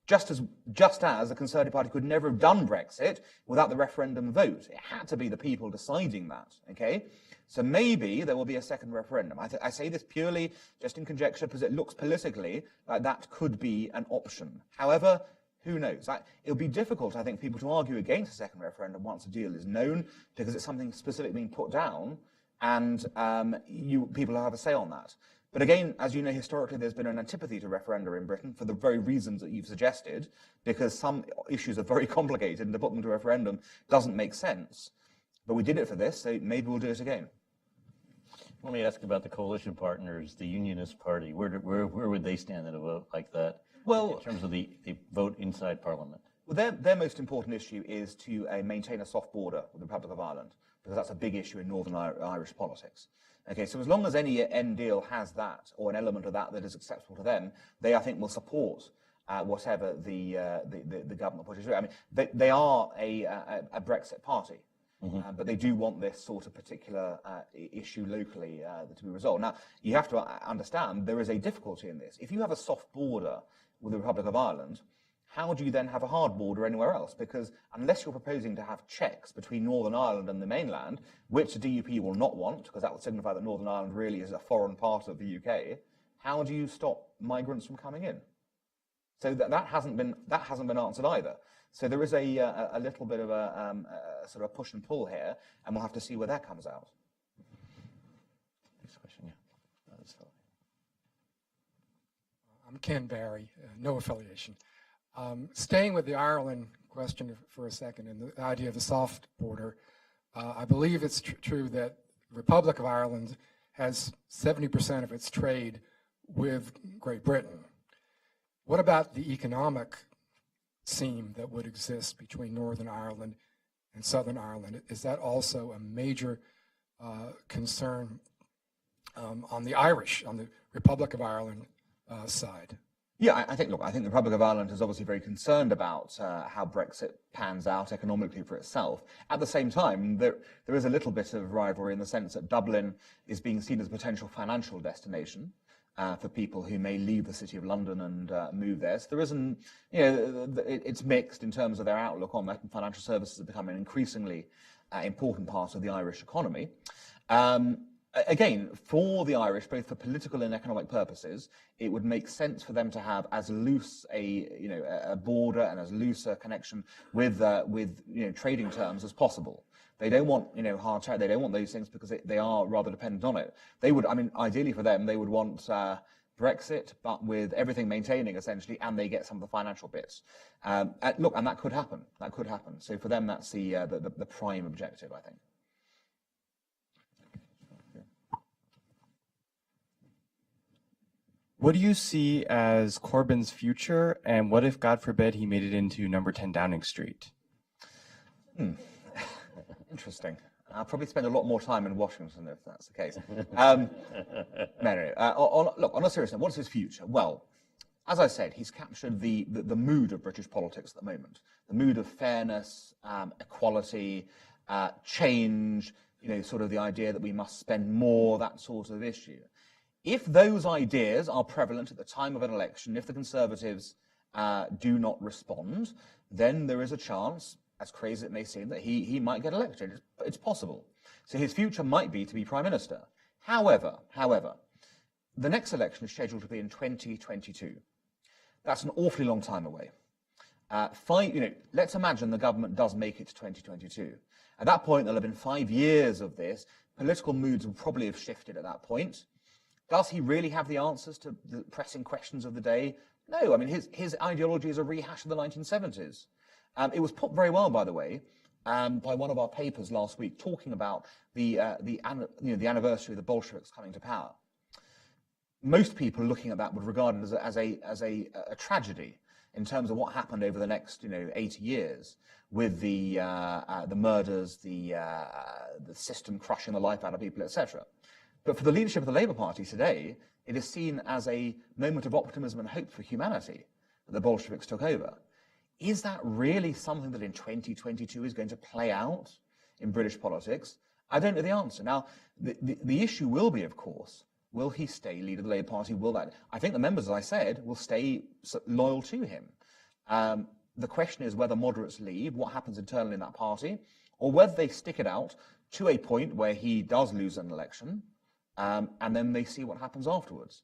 Just as the Conservative Party could never have done Brexit without the referendum vote. It had to be the people deciding that. Okay. So maybe there will be a second referendum. I say this purely just in conjecture because it looks politically like that could be an option. However, who knows? It'll be difficult, I think, people to argue against a second referendum once a deal is known, because it's something specifically being put down, and people have a say on that. But again, as you know, historically, there's been an antipathy to referenda in Britain for the very reasons that you've suggested, because some issues are very complicated, and to put them to referendum doesn't make sense. But we did it for this, so maybe we'll do it again. Let me ask about the coalition partners, the Unionist Party. Where would they stand in a vote like that? Well, in terms of the vote inside Parliament. Well, their most important issue is to maintain a soft border with the Republic of Ireland, because that's a big issue in Northern Irish politics. Okay, so as long as any end deal has that, or an element of that that is acceptable to them, they, I think, will support whatever the government pushes through. I mean, they are a Brexit party, but they do want this sort of particular issue locally to be resolved. Now, you have to understand there is a difficulty in this. If you have a soft border with the Republic of Ireland, how do you then have a hard border anywhere else? Because unless you're proposing to have checks between Northern Ireland and the mainland, which the DUP will not want, because that would signify that Northern Ireland really is a foreign part of the UK, how do you stop migrants from coming in? So that hasn't been answered either. So there is a little bit of a sort of a push and pull here, and we'll have to see where that comes out. Next question, yeah. That's fine. I'm Ken Barry, no affiliation. Staying with the Ireland question for a second and the idea of the soft border, I believe it's true that the Republic of Ireland has 70% of its trade with Great Britain. What about the economic seam that would exist between Northern Ireland and Southern Ireland? Is that also a major concern on the Irish, on the Republic of Ireland side? Yeah, I think the Republic of Ireland is obviously very concerned about how Brexit pans out economically for itself. At the same time, there is a little bit of rivalry in the sense that Dublin is being seen as a potential financial destination for people who may leave the City of London and move there. So there isn't, it's mixed in terms of their outlook on that, and financial services are becoming an increasingly important part of the Irish economy. Again, for the Irish, both for political and economic purposes, it would make sense for them to have as loose a border and as loose a connection with trading terms as possible. They don't want hard trade. They don't want those things because they are rather dependent on it. They would, I mean, ideally for them, they would want Brexit, but with everything maintaining essentially, and they get some of the financial bits. Look, and that could happen. That could happen. So for them, that's the prime objective, I think. What do you see as Corbyns' future, and what if, God forbid, he made it into number 10 Downing Street? Interesting. I'll probably spend a lot more time in Washington if that's the case. Anyway, look, on a serious note, what's his future? Well, as I said, he's captured the mood of British politics at the moment. The mood of fairness, equality, change, sort of the idea that we must spend more, that sort of issue. If those ideas are prevalent at the time of an election, if the Conservatives do not respond, then there is a chance, as crazy as it may seem, that he might get elected. It's possible. So his future might be to be Prime Minister. However, the next election is scheduled to be in 2022. That's an awfully long time away. Let's imagine the government does make it to 2022. At that point, there'll have been 5 years of this. Political moods will probably have shifted at that point. Does he really have the answers to the pressing questions of the day? No. I mean, his ideology is a rehash of the 1970s. It was put very well, by the way, by one of our papers last week, talking about the anniversary of the Bolsheviks coming to power. Most people looking at that would regard it as a tragedy in terms of what happened over the next 80 years with the murders, the system crushing the life out of people, etc. But for the leadership of the Labour Party today, it is seen as a moment of optimism and hope for humanity that the Bolsheviks took over. Is that really something that in 2022 is going to play out in British politics? I don't know the answer. Now, the issue will be, of course, will he stay leader of the Labour Party? I think the members, as I said, will stay loyal to him. The question is whether moderates leave, what happens internally in that party, or whether they stick it out to a point where he does lose an election, and then they see what happens afterwards.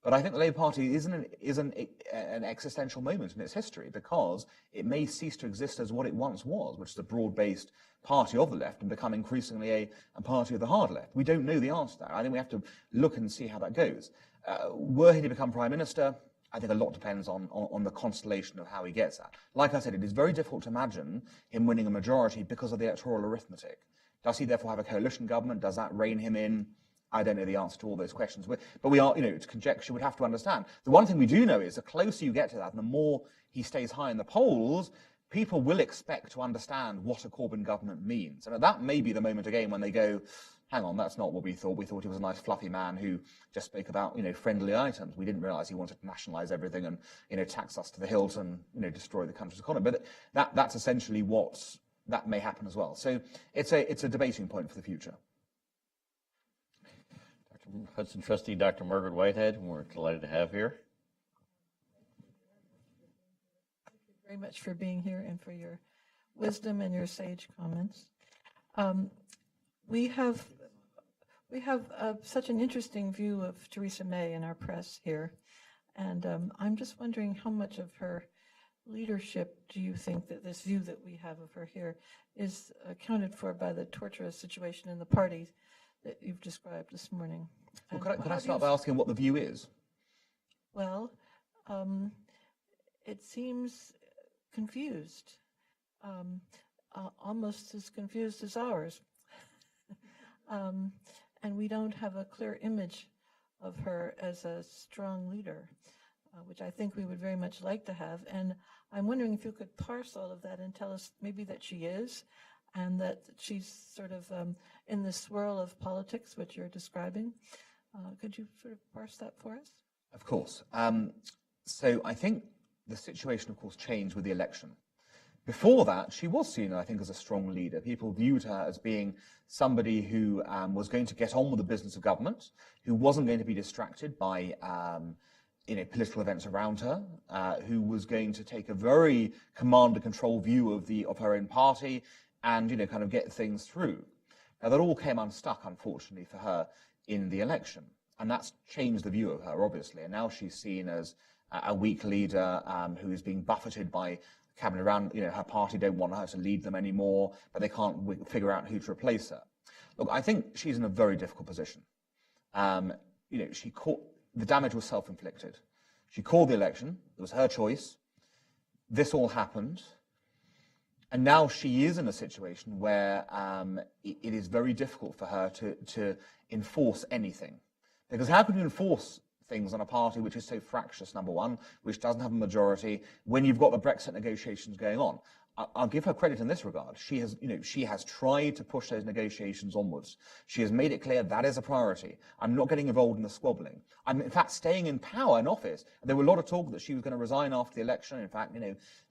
But I think the Labour Party is an existential moment in its history, because it may cease to exist as what it once was, which is a broad-based party of the left, and become increasingly a party of the hard left. We don't know the answer to that. I think we have to look and see how that goes. Were he to become Prime Minister, I think a lot depends on the constellation of how he gets that. Like I said, it is very difficult to imagine him winning a majority because of the electoral arithmetic. Does he therefore have a coalition government? Does that rein him in? I don't know the answer to all those questions, but we are, it's conjecture. We'd have to understand. The one thing we do know is the closer you get to that, and the more he stays high in the polls, people will expect to understand what a Corbyn government means. And that may be the moment again when they go, hang on, that's not what we thought. We thought he was a nice fluffy man who just spoke about, friendly items. We didn't realize he wanted to nationalize everything and, tax us to the hilt and, destroy the country's economy. But that's essentially that may happen as well. So it's a debating point for the future. Dr. Hudson Trustee Dr. Margaret Whitehead, we're delighted to have here. Thank you very much for being here and for your wisdom and your sage comments. We have such an interesting view of Theresa May in our press here, and I'm just wondering how much of her leadership do you think that this view that we have of her here is accounted for by the torturous situation in the party that you've described this morning? Well, could I start by asking what the view is? Well, it seems confused, almost as confused as ours. And we don't have a clear image of her as a strong leader, which I think we would very much like to have. And I'm wondering if you could parse all of that and tell us maybe that she is, and that she's sort of in the swirl of politics, which you're describing. Could you sort of parse that for us? Of course. So I think the situation, of course, changed with the election. Before that, she was seen, I think, as a strong leader. People viewed her as being somebody who was going to get on with the business of government, who wasn't going to be distracted by political events around her, who was going to take a very command and control view of her own party and kind of get things through. Now, that all came unstuck, unfortunately, for her in the election. And that's changed the view of her, obviously. And now she's seen as a weak leader who is being buffeted by cabinet around, her party don't want her to lead them anymore, but they can't figure out who to replace her. Look, I think she's in a very difficult position. The damage was self-inflicted. She called the election. It was her choice. This all happened. And now she is in a situation where it is very difficult for her to enforce anything. Because how can you enforce things on a party which is so fractious, number one, which doesn't have a majority, when you've got the Brexit negotiations going on? I'll give her credit in this regard. She has tried to push those negotiations onwards. She has made it clear that is a priority. I'm not getting involved in the squabbling. I'm, in fact, staying in power in office. There were a lot of talk that she was going to resign after the election. In fact,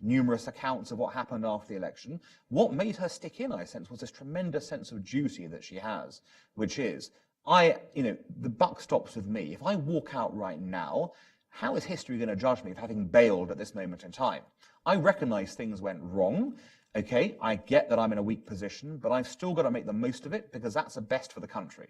numerous accounts of what happened after the election. What made her stick in, I sense, was this tremendous sense of duty that she has, which is, the buck stops with me. If I walk out right now, how is history going to judge me for having bailed at this moment in time? I recognize things went wrong. Okay, I get that I'm in a weak position, but I've still got to make the most of it because that's the best for the country.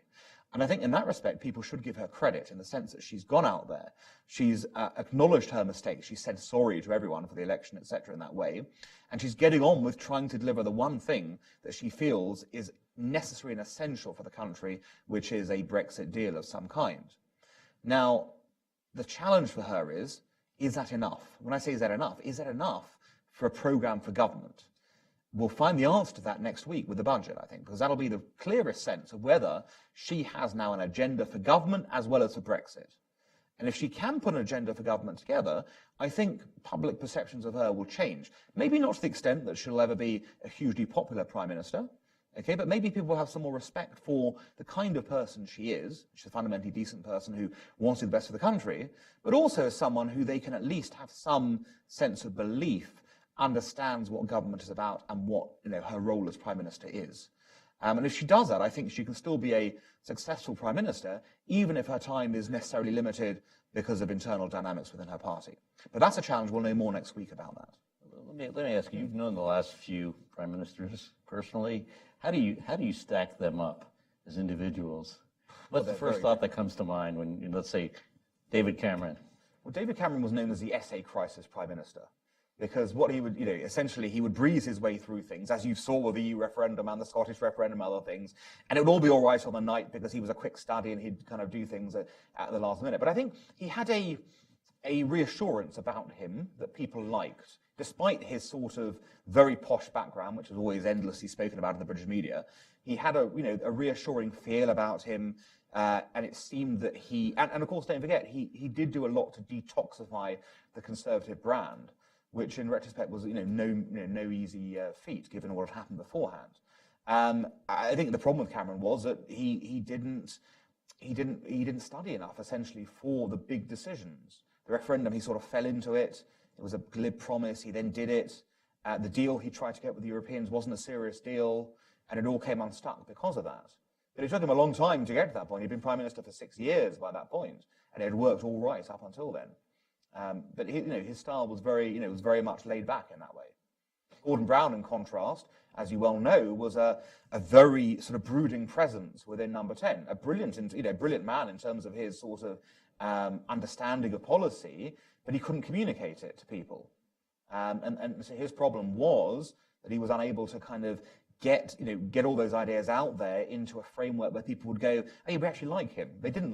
And I think in that respect, people should give her credit in the sense that she's gone out there. She's acknowledged her mistakes. She said sorry to everyone for the election, etc. in that way. And she's getting on with trying to deliver the one thing that she feels is necessary and essential for the country, which is a Brexit deal of some kind. Now, the challenge for her is that enough? When I say is that enough for a programme for government? We'll find the answer to that next week with the budget, I think, because that'll be the clearest sense of whether she has now an agenda for government as well as for Brexit. And if she can put an agenda for government together, I think public perceptions of her will change. Maybe not to the extent that she'll ever be a hugely popular Prime Minister, okay, but maybe people will have some more respect for the kind of person she is. She's a fundamentally decent person who wants to do the best for the country, but also as someone who they can at least have some sense of belief, understands what government is about and what her role as Prime Minister is. And if she does that, I think she can still be a successful Prime Minister, even if her time is necessarily limited because of internal dynamics within her party. But that's a challenge. We'll know more next week about that. Let me ask you, you've known the last few Prime Ministers personally. How do you stack them up as individuals? What's the first thought that comes to mind when, let's say, David Cameron? Well, David Cameron was known as the essay crisis Prime Minister, because what he would, essentially he would breeze his way through things, as you saw with the EU referendum and the Scottish referendum and other things, and it would all be all right on the night because he was a quick study and he'd kind of do things at the last minute. But I think he had a reassurance about him that people liked, despite his sort of very posh background, which was always endlessly spoken about in the British media. He had a reassuring feel about him, and it seemed that and of course, don't forget, he did do a lot to detoxify the Conservative brand. which in retrospect was no easy feat given what had happened beforehand. I think the problem with Cameron was that he didn't study enough essentially for the big decisions. The referendum, he sort of fell into it. It was a glib promise. He then did it. The deal he tried to get with the Europeans wasn't a serious deal, and it all came unstuck because of that. But it took him a long time to get to that point. He'd been Prime Minister for 6 years by that point, and it had worked all right up until then. But his style was very much laid back in that way. Gordon Brown, in contrast, as you well know, was a very sort of brooding presence within Number 10. A brilliant man in terms of his sort of understanding of policy, but he couldn't communicate it to people. And so his problem was that he was unable to kind of get all those ideas out there into a framework where people would go, hey, we actually like him.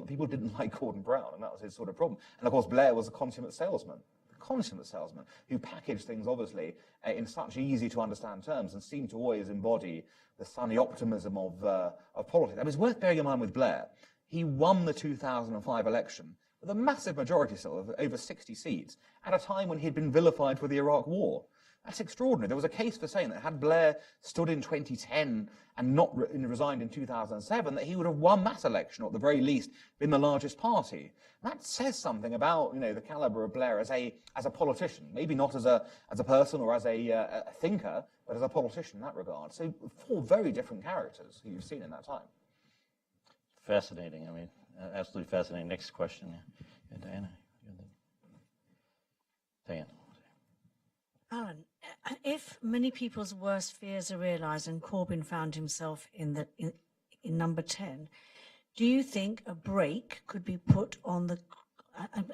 People didn't like Gordon Brown, and that was his sort of problem. And of course, Blair was a consummate salesman who packaged things obviously in such easy to understand terms and seemed to always embody the sunny optimism of politics. I mean, it's worth bearing in mind with Blair. He won the 2005 election with a massive majority still of over 60 seats at a time when he'd been vilified for the Iraq War. That's extraordinary. There was a case for saying that had Blair stood in 2010 and not resigned in 2007, that he would have won that election, or at the very least been the largest party. That says something about the caliber of Blair as a politician, maybe not as a person or as a thinker, but as a politician in that regard. So 4 very different characters who you've seen in that time. Fascinating. I mean, absolutely fascinating. Next question. Yeah, Diana. Diana. Alan, if many people's worst fears are realised and Corbyn found himself in Number 10, do you think a brake could be put on the,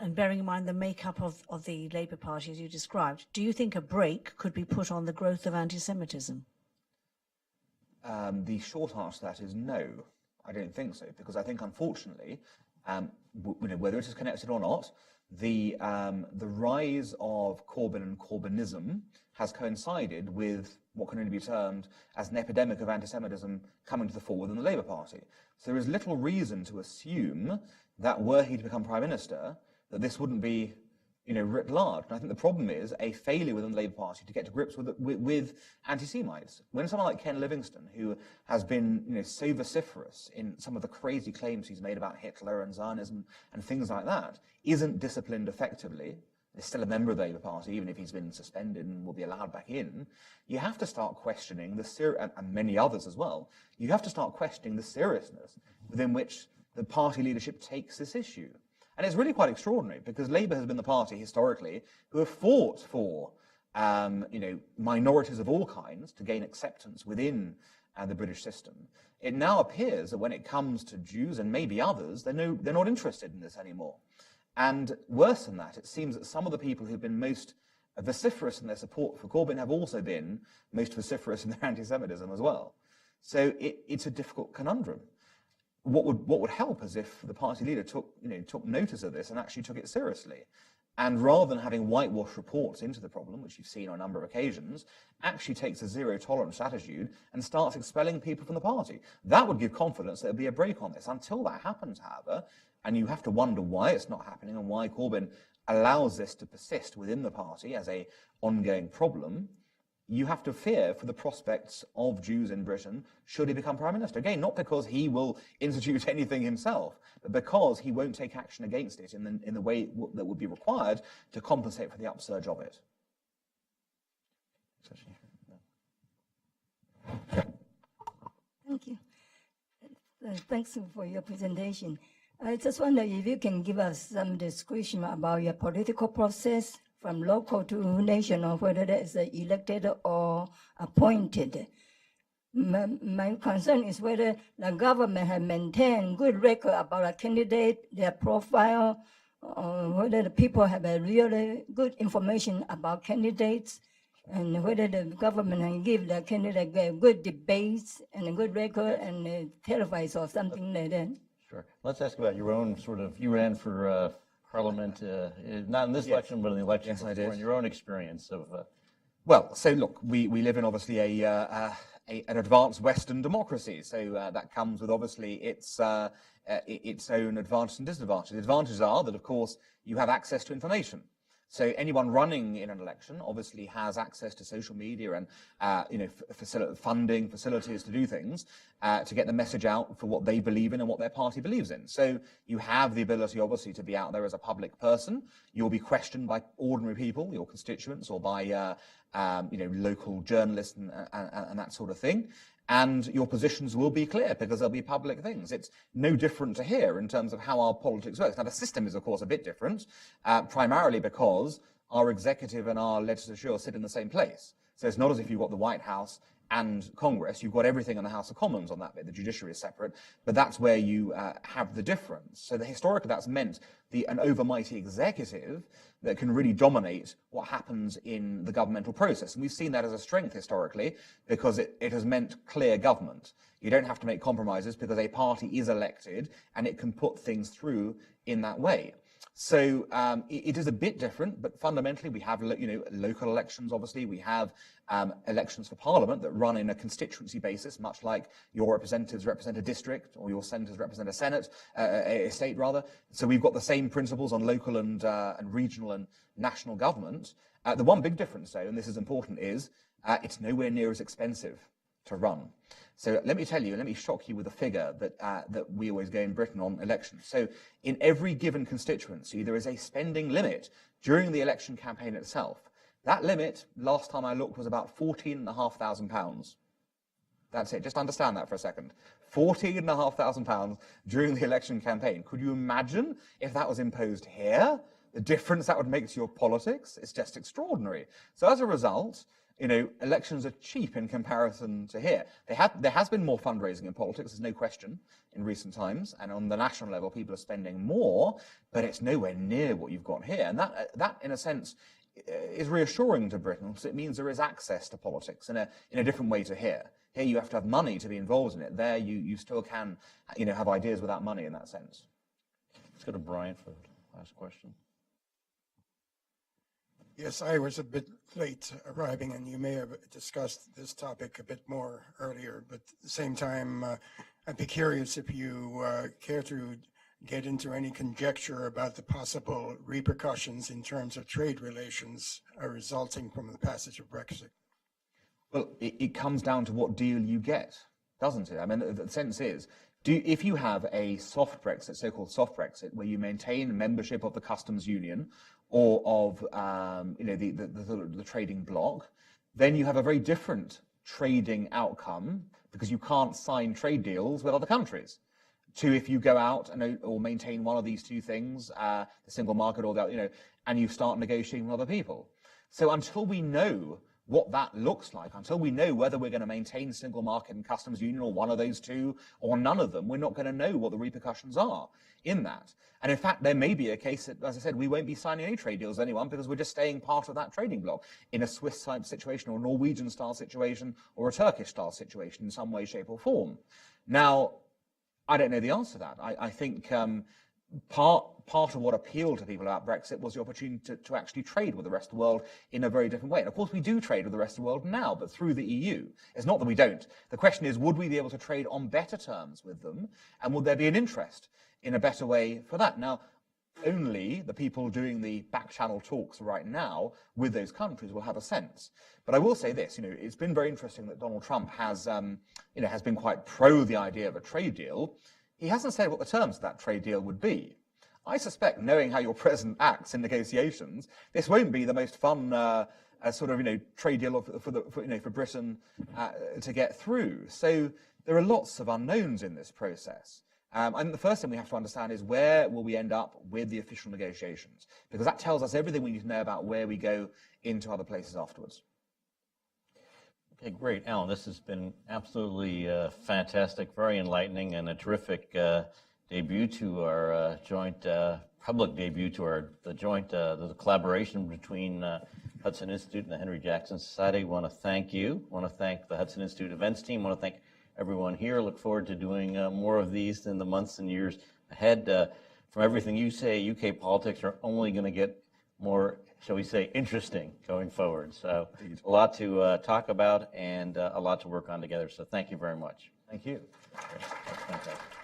and bearing in mind the makeup of the Labour Party as you described, do you think a brake could be put on the growth of anti-Semitism? The short answer to that is no. I don't think so, because I think, unfortunately, whether it is connected or not, the rise of Corbyn and Corbynism has coincided with what can only be termed as an epidemic of anti-Semitism coming to the fore within the Labour Party. So there is little reason to assume that were he to become Prime Minister, that this wouldn't be writ large. And I think the problem is a failure within the Labour Party to get to grips with anti-Semites. When someone like Ken Livingstone, who has been so vociferous in some of the crazy claims he's made about Hitler and Zionism and things like that, isn't disciplined effectively, is still a member of the Labour Party, even if he's been suspended and will be allowed back in, you have to start questioning and many others as well, you have to start questioning the seriousness within which the party leadership takes this issue. And it's really quite extraordinary, because Labour has been the party historically who have fought for, minorities of all kinds to gain acceptance within the British system. It now appears that when it comes to Jews and maybe others, they're not interested in this anymore. And worse than that, it seems that some of the people who've been most vociferous in their support for Corbyn have also been most vociferous in their anti-Semitism as well. So it's a difficult conundrum. What would help is if the party leader took notice of this and actually took it seriously, and rather than having whitewash reports into the problem, which you've seen on a number of occasions, actually takes a zero-tolerance attitude and starts expelling people from the party. That would give confidence that there'd be a break on this. Until that happens, however, and you have to wonder why it's not happening and why Corbyn allows this to persist within the party as an ongoing problem, you have to fear for the prospects of Jews in Britain should he become Prime Minister. Again, not because he will institute anything himself, but because he won't take action against it in the way that would be required to compensate for the upsurge of it. Thank you. Thanks for your presentation. I just wonder if you can give us some description about your political process from local to national, whether that is elected or appointed. My concern is whether the government has maintained good record about a candidate, their profile, or whether the people have a really good information about candidates, and whether the government can give the candidate good debates and a good record and televised or something like that. Sure. Let's ask about your own you ran for Parliament, not in this election, but in the election before, in your own experience of... Well, so look, we live in obviously an advanced Western democracy, so that comes with obviously its own advantages and disadvantages. The advantages are that, of course, you have access to information. So anyone running in an election obviously has access to social media and funding, facilities to do things, to get the message out for what they believe in and what their party believes in. So you have the ability, obviously, to be out there as a public person. You'll be questioned by ordinary people, your constituents, or by local journalists and that sort of thing. And your positions will be clear because they'll be public things. It's no different to here in terms of how our politics works. Now, the system is, of course, a bit different, primarily because our executive and our legislature sit in the same place. So it's not as if you've got the White House and Congress. You've got everything in the House of Commons on that bit. The judiciary is separate, but that's where you have the difference. So historically, that's meant an overmighty executive that can really dominate what happens in the governmental process. And we've seen that as a strength historically because it has meant clear government. You don't have to make compromises because a party is elected and it can put things through in that way. So it is a bit different, but fundamentally we have local elections. Obviously, we have elections for Parliament that run in a constituency basis, much like your representatives represent a district or your senators represent a senate, a state rather. So we've got the same principles on local and regional and national government. The one big difference, though, and this is important, is it's nowhere near as expensive to run. So let me tell you, let me shock you with a figure that we always go in Britain on elections. So in every given constituency, there is a spending limit during the election campaign itself. That limit, last time I looked, was about £14,500. That's it. Just understand that for a second. £14,500 during the election campaign. Could you imagine if that was imposed here? The difference that would make to your politics? It's just extraordinary. So as a result, elections are cheap in comparison to here. There has been more fundraising in politics, there's no question, in recent times. And on the national level, people are spending more, but it's nowhere near what you've got here. And that in a sense, is reassuring to Britain, because it means there is access to politics in a different way to here. Here you have to have money to be involved in it. There you still can have ideas without money in that sense. Let's go to Brian for the last question. Yes, I was a bit late arriving, and you may have discussed this topic a bit more earlier, but at the same time, I'd be curious if you care to get into any conjecture about the possible repercussions in terms of trade relations resulting from the passage of Brexit. Well, it comes down to what deal you get, doesn't it? I mean, the sense is, if you have a soft Brexit, so-called soft Brexit, where you maintain membership of the customs union or of the trading bloc, then you have a very different trading outcome because you can't sign trade deals with other countries. To if you go out or maintain one of these two things, the single market or and you start negotiating with other people. So until we know what that looks like, until we know whether we're going to maintain single market and customs union or one of those two or none of them, we're not going to know what the repercussions are in that. And in fact, there may be a case that, as I said, we won't be signing any trade deals with anyone because we're just staying part of that trading bloc in a Swiss-type situation or a Norwegian-style situation or a Turkish-style situation in some way, shape or form. Now, I don't know the answer to that. I think part of what appealed to people about Brexit was the opportunity to actually trade with the rest of the world in a very different way. And of course, we do trade with the rest of the world now, but through the EU. It's not that we don't. The question is, would we be able to trade on better terms with them? And would there be an interest in a better way for that? Now, only the people doing the back-channel talks right now with those countries will have a sense. But I will say this, it's been very interesting that Donald Trump has been quite pro the idea of a trade deal. He hasn't said what the terms of that trade deal would be. I suspect, knowing how your president acts in negotiations, this won't be the most fun trade deal for Britain to get through. So there are lots of unknowns in this process. And the first thing we have to understand is where will we end up with the official negotiations? Because that tells us everything we need to know about where we go into other places afterwards. Okay, great. Alan, this has been absolutely fantastic, very enlightening, and a terrific debut to our joint, public debut to the collaboration between Hudson Institute and the Henry Jackson Society. I want to thank you. I want to thank the Hudson Institute events team. I want to thank everyone here. Look forward to doing more of these in the months and years ahead. From everything you say, UK politics are only going to get more, shall we say, interesting going forward. So a lot to talk about and a lot to work on together. So thank you very much. Thank you. That's fantastic.